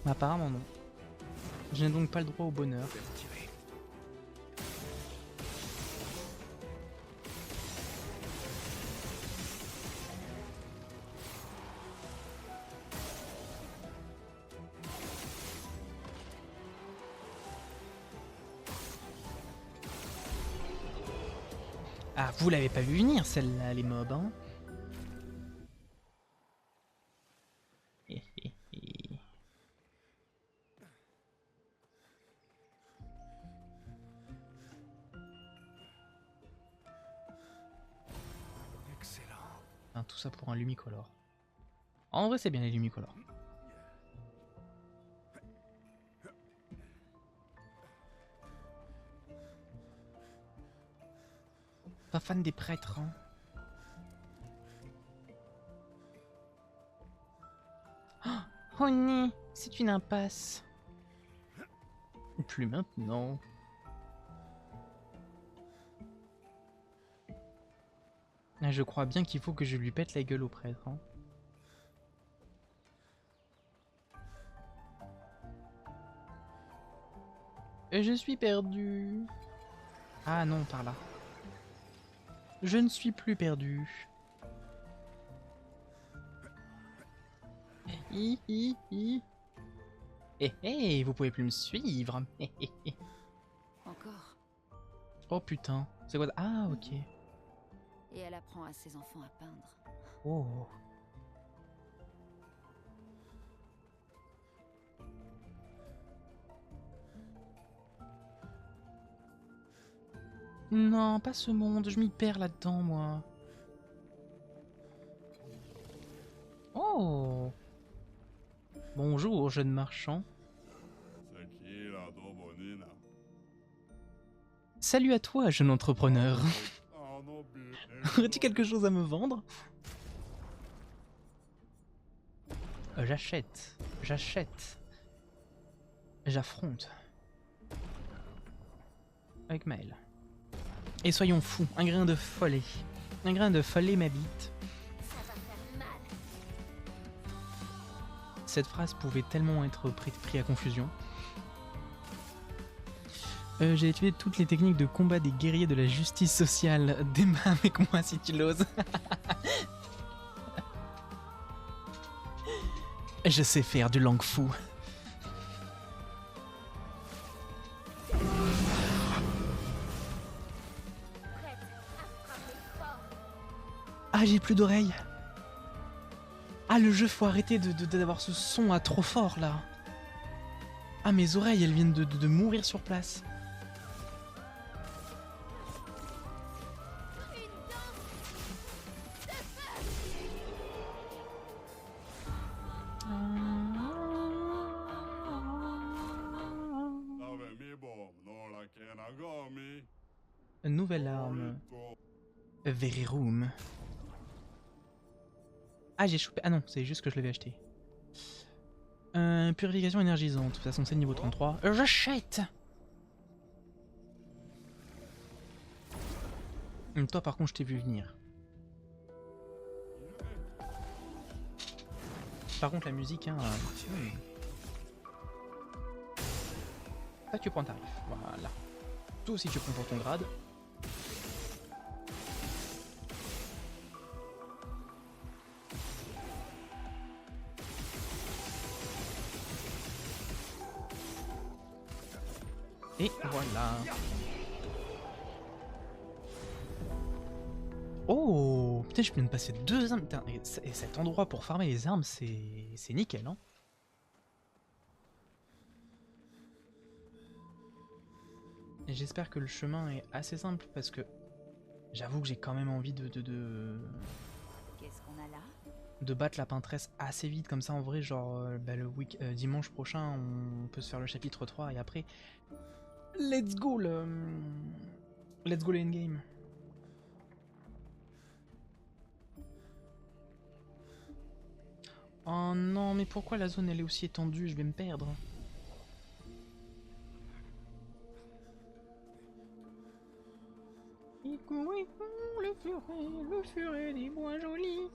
[SPEAKER 1] Apparemment non. Je n'ai donc pas le droit au bonheur. Ah, vous l'avez pas vu venir celle-là, les mobs, hein?
[SPEAKER 3] Excellent.
[SPEAKER 1] Hein, tout ça pour un Lumicolor. En vrai, c'est bien les Lumicolor. Pas fan des prêtres, hein. Oh non, c'est une impasse. Plus maintenant. Ah, je crois bien qu'il faut que je lui pète la gueule au prêtre, hein. Et je suis perdu. Ah non, par là. Je ne suis plus perdu. Hi hi hi. Eh eh, vous pouvez plus me suivre.
[SPEAKER 2] Encore.
[SPEAKER 1] Oh putain, c'est quoi ça? Ah ok.
[SPEAKER 2] Et elle apprend à ses enfants à peindre.
[SPEAKER 1] Oh. Non, pas ce monde, je m'y perds là-dedans, moi. Oh. Bonjour, jeune marchand. Salut à toi, jeune entrepreneur. Aurais-tu quelque chose à me vendre? J'achète, j'achète. J'affronte. Avec Maël. Et soyons fous, un grain de folie. Un grain de folie m'habite.
[SPEAKER 9] Ça va faire mal.
[SPEAKER 1] Cette phrase pouvait tellement être pris à confusion. J'ai étudié toutes les techniques de combat des guerriers de la justice sociale. Débat avec moi si tu l'oses. Je sais faire du langue fou. Ah, j'ai plus d'oreilles. Ah, le jeu, faut arrêter d'avoir ce son à trop fort là. Ah, mes oreilles, elles viennent de mourir sur place. Nouvelle arme. Verirum. Ah, j'ai chopé. Ah non, c'est juste que je l'avais acheté. Purification énergisante. De toute façon, c'est le niveau 33. J'achète. Toi, par contre, je t'ai vu venir. Par contre, la musique, hein. Là, tu prends tarif. Voilà. Toi aussi, tu prends pour ton grade. Et voilà. Oh putain, je viens de passer 2 armes. Putain, et cet endroit pour farmer les armes, c'est nickel, hein. Et j'espère que le chemin est assez simple parce que j'avoue que j'ai quand même envie
[SPEAKER 4] Qu'est-ce qu'on a là?
[SPEAKER 1] de battre la peintresse assez vite, comme ça en vrai, genre bah, dimanche prochain on peut se faire le chapitre 3 et après let's go le endgame. Oh non, mais pourquoi la zone elle est aussi étendue? Je vais me perdre. Le furet des bois jolis.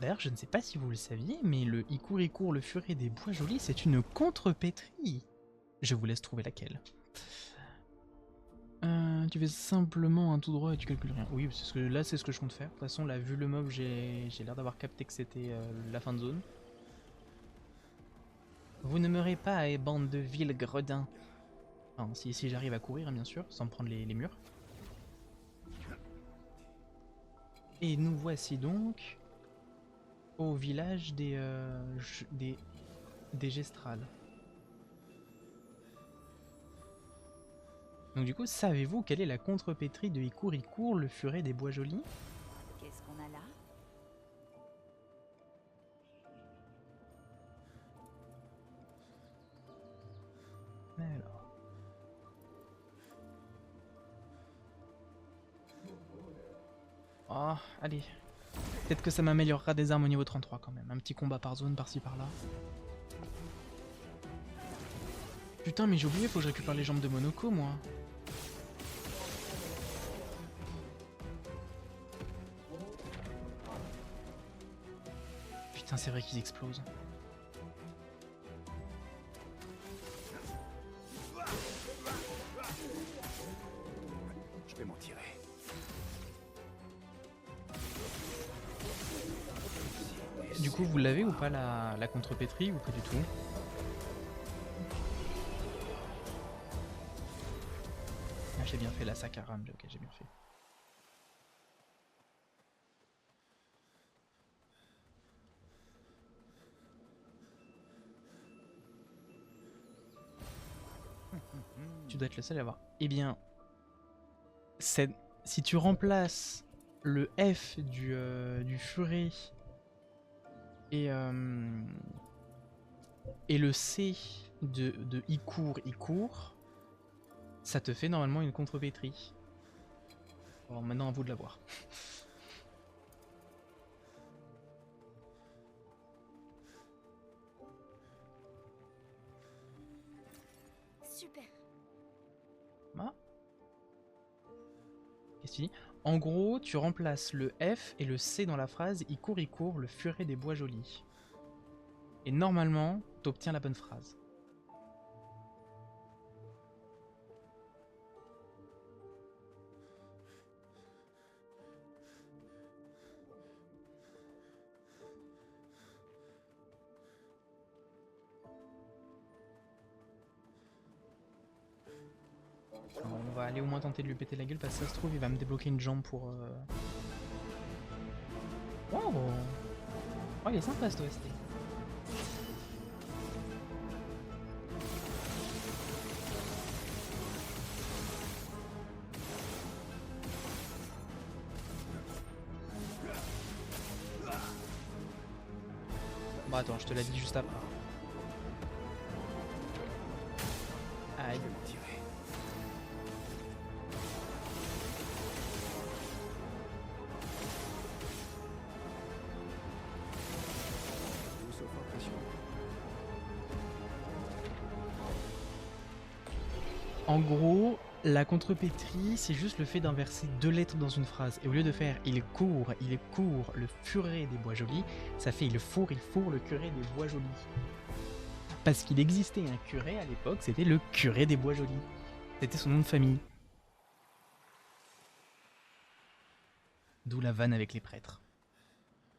[SPEAKER 1] D'ailleurs, je ne sais pas si vous le saviez, mais le Icourt, le furet des bois jolis, c'est une contrepétrie. Je vous laisse trouver laquelle. Tu fais simplement un tout droit et tu calcules rien. Oui, c'est là c'est ce que je compte faire. De toute façon, là, vu le mob, j'ai l'air d'avoir capté que c'était la fin de zone. Vous ne meurez pas, bande de vils gredins. Enfin, si j'arrive à courir, hein, bien sûr, sans me prendre les murs. Et nous voici donc au village des Gestrales. Donc du coup, savez-vous quelle est la contrepétrie de Icourt, le furet des bois jolis?
[SPEAKER 4] Qu'est-ce qu'on a là?
[SPEAKER 1] Alors. Oh, allez. Peut-être que ça m'améliorera des armes au niveau 33 quand même. Un petit combat par zone, par-ci par-là. Putain, mais j'ai oublié, faut que je récupère les jambes de Monoko, moi. Putain, c'est vrai qu'ils explosent.
[SPEAKER 3] Je vais m'en tirer.
[SPEAKER 1] Du coup, vous l'avez ou pas la contrepétrie ou pas du tout? Ah, j'ai bien fait la Sakaram, ok, j'ai bien fait. Tu dois être le seul à avoir. Eh bien, si tu remplaces le F du furet et le C de Icourt, ça te fait normalement une contrepétrie. Bon, maintenant à vous de la voir.
[SPEAKER 9] Super.
[SPEAKER 1] Ah. Qu'est-ce que tu dis? En gros, tu remplaces le F et le C dans la phrase Icourt, le furet des bois jolis. Et normalement, t'obtiens la bonne phrase. Alors, on va aller au moins tenter de lui péter la gueule parce que ça se trouve il va me débloquer une jambe pour... Wow. Oh, il est sympa cet OST. Bon attends, je te l'ai dit juste après. Aïe. En gros, la contrepétrie, c'est juste le fait d'inverser 2 lettres dans une phrase. Et au lieu de faire il court, le furet des bois jolis, ça fait il fourre, le curé des bois jolis. Parce qu'il existait un curé à l'époque, c'était le curé des bois jolis. C'était son nom de famille. D'où la vanne avec les prêtres.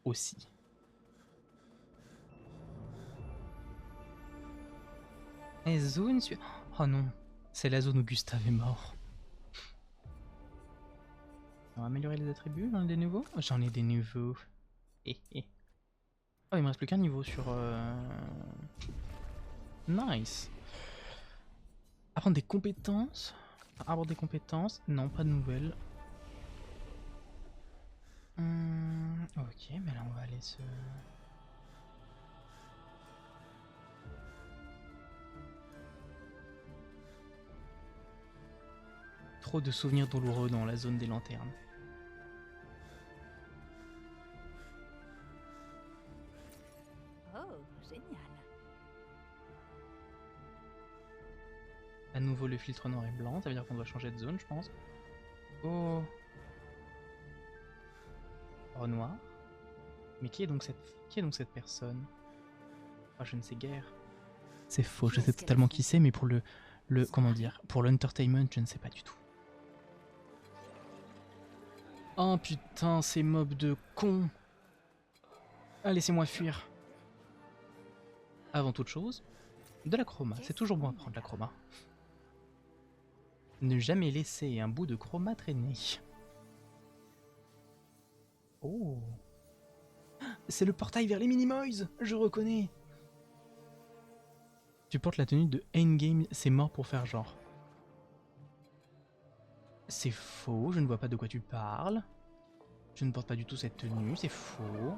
[SPEAKER 1] Aussi. Et zone... Oh non. C'est la zone où Gustave est mort. On va améliorer les attributs, j'en ai des nouveaux. J'en ai des nouveaux. Oh, il me reste plus qu'un niveau sur... Nice. Apprendre des compétences. Avoir des compétences. Non, pas de nouvelles. Ok, mais là on va aller se... Trop de souvenirs douloureux dans la zone des lanternes.
[SPEAKER 4] Oh, génial.
[SPEAKER 1] À nouveau le filtre noir et blanc, ça veut dire qu'on doit changer de zone, je pense. Oh. Oh noir. Mais qui est donc cette personne? Ah, je ne sais guère. C'est faux, je sais totalement qui c'est, mais pour comment dire, pour l'entertainment, je ne sais pas du tout. Oh putain, ces mobs de cons. Ah, laissez-moi fuir. Avant toute chose, de la chroma. C'est toujours bon à prendre la chroma. Ne jamais laisser un bout de chroma traîner. Oh. C'est le portail vers les Minimoys, je reconnais. Tu portes la tenue de Endgame, c'est mort pour faire genre. C'est faux, je ne vois pas de quoi tu parles. Je ne porte pas du tout cette tenue, c'est faux.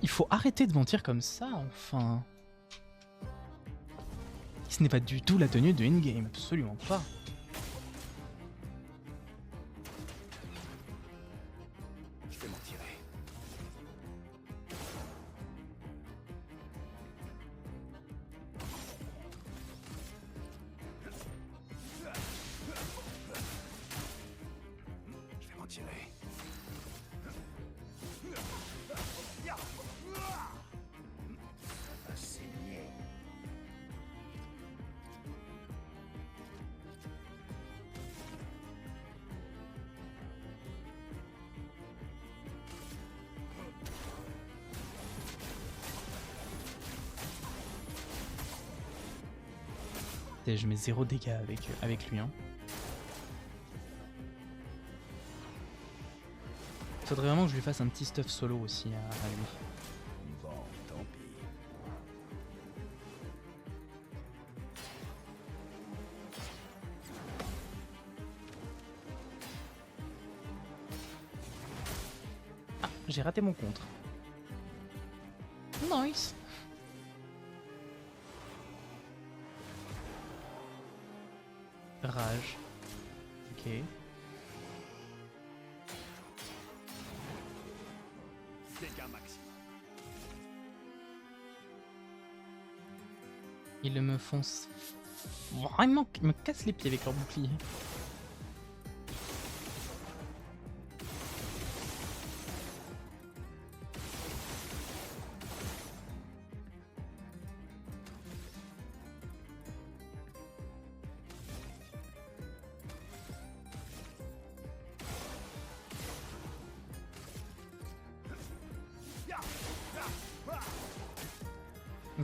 [SPEAKER 1] Il faut arrêter de mentir comme ça, enfin. Ce n'est pas du tout la tenue de Endgame, absolument pas.
[SPEAKER 3] Je vais m'en tirer. Je vais m'en tirer.
[SPEAKER 1] Je mets 0 dégâts avec lui. Hein. Faudrait vraiment que je lui fasse un petit stuff solo aussi à lui.
[SPEAKER 3] Bon, tant pis.
[SPEAKER 1] Ah, j'ai raté mon contre. Nice. Rage. Ok.
[SPEAKER 3] Dégâts maximum.
[SPEAKER 1] Ils me font vraiment, ils me cassent les pieds avec leur bouclier.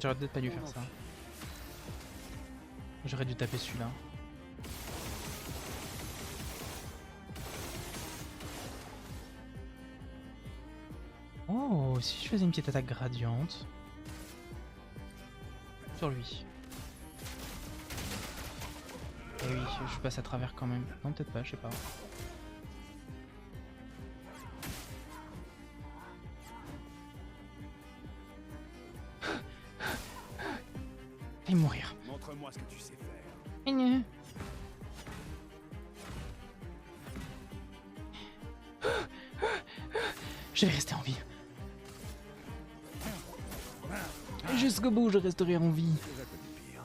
[SPEAKER 1] J'aurais peut-être pas dû faire ça. J'aurais dû taper celui-là. Oh, si je faisais une petite attaque gradiente. Sur lui. Eh oui, je passe à travers quand même. Non, peut-être pas, je sais pas. Et mourir.
[SPEAKER 3] Montre-moi ce que tu sais faire.
[SPEAKER 1] Je vais rester en vie. Jusqu'au bout, je resterai en vie.
[SPEAKER 3] Déjà connu pire.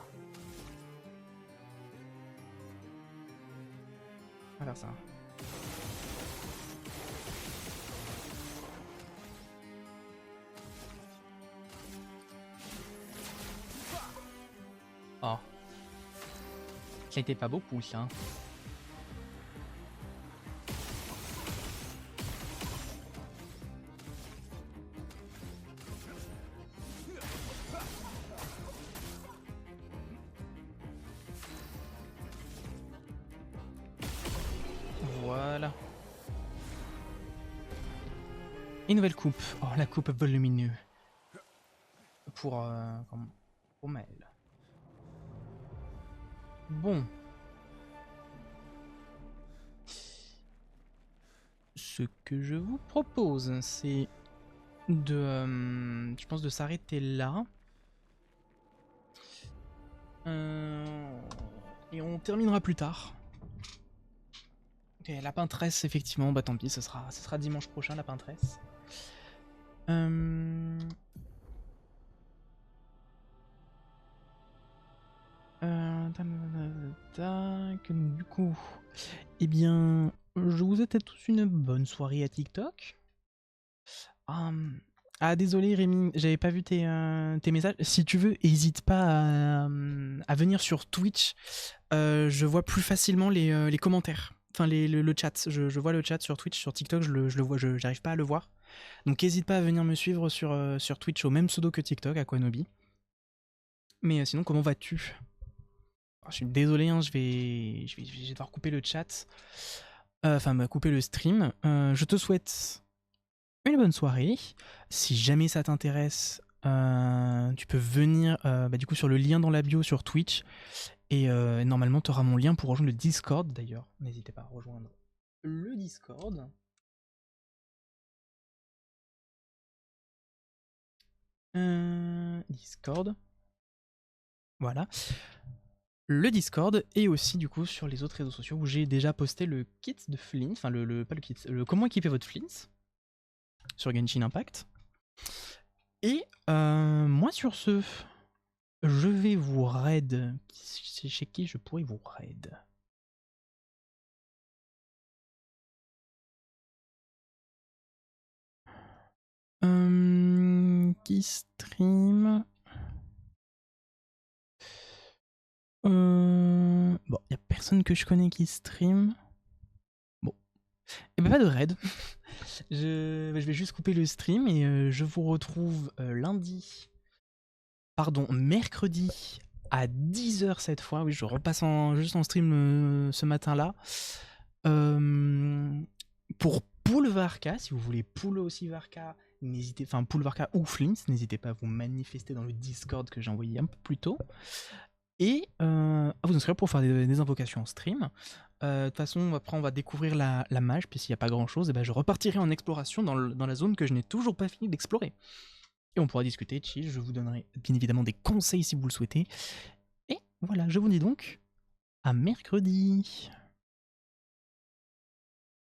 [SPEAKER 1] On va faire ça. Oh. Ça était pas beaucoup, ça. Voilà. Et nouvelle coupe. Oh, la coupe volumineuse. Pour Maël. Bon. Ce que je vous propose, c'est de, je pense, de s'arrêter là. Et on terminera plus tard. Ok, la peintresse, effectivement, bah tant pis, ce sera dimanche prochain, la peintresse. Du coup, eh bien, je vous souhaite à tous une bonne soirée à TikTok. Ah, désolé Rémi, j'avais pas vu tes messages. Si tu veux, n'hésite pas à venir sur Twitch. Je vois plus facilement les commentaires. Enfin, le chat. Je vois le chat sur Twitch, sur TikTok, je le vois, j'arrive pas à le voir. Donc n'hésite pas à venir me suivre sur Twitch au même pseudo que TikTok, Aquanobi. Mais sinon, comment vas-tu? Je suis désolé, hein, je vais devoir couper le chat. Enfin, couper le stream. Je te souhaite une bonne soirée. Si jamais ça t'intéresse, tu peux venir du coup sur le lien dans la bio sur Twitch. Et normalement, tu auras mon lien pour rejoindre le Discord d'ailleurs. N'hésitez pas à rejoindre le Discord. Discord. Voilà. Le Discord et aussi du coup sur les autres réseaux sociaux où j'ai déjà posté le kit de Flint, enfin pas le kit, comment équiper votre Flint sur Genshin Impact. Et moi sur ce, je vais vous raid. C'est chez qui je pourrais vous raid? Qui stream? Bon, y a personne que je connais qui stream. Bon. Et bah pas de raid. je vais juste couper le stream et je vous retrouve mercredi à 10h cette fois. Oui, je repasse juste en stream ce matin-là. Pour Pool Varka, si vous voulez Pool aussi Varka, Pool Varka ou Flint, n'hésitez pas à vous manifester dans le Discord que j'ai envoyé un peu plus tôt. Et à vous inscrire pour faire des invocations en stream. De toute façon, après on va découvrir la mage, puis s'il n'y a pas grand chose, et ben je repartirai en exploration dans la zone que je n'ai toujours pas fini d'explorer. Et on pourra discuter, chill, je vous donnerai bien évidemment des conseils si vous le souhaitez. Et voilà, je vous dis donc à mercredi.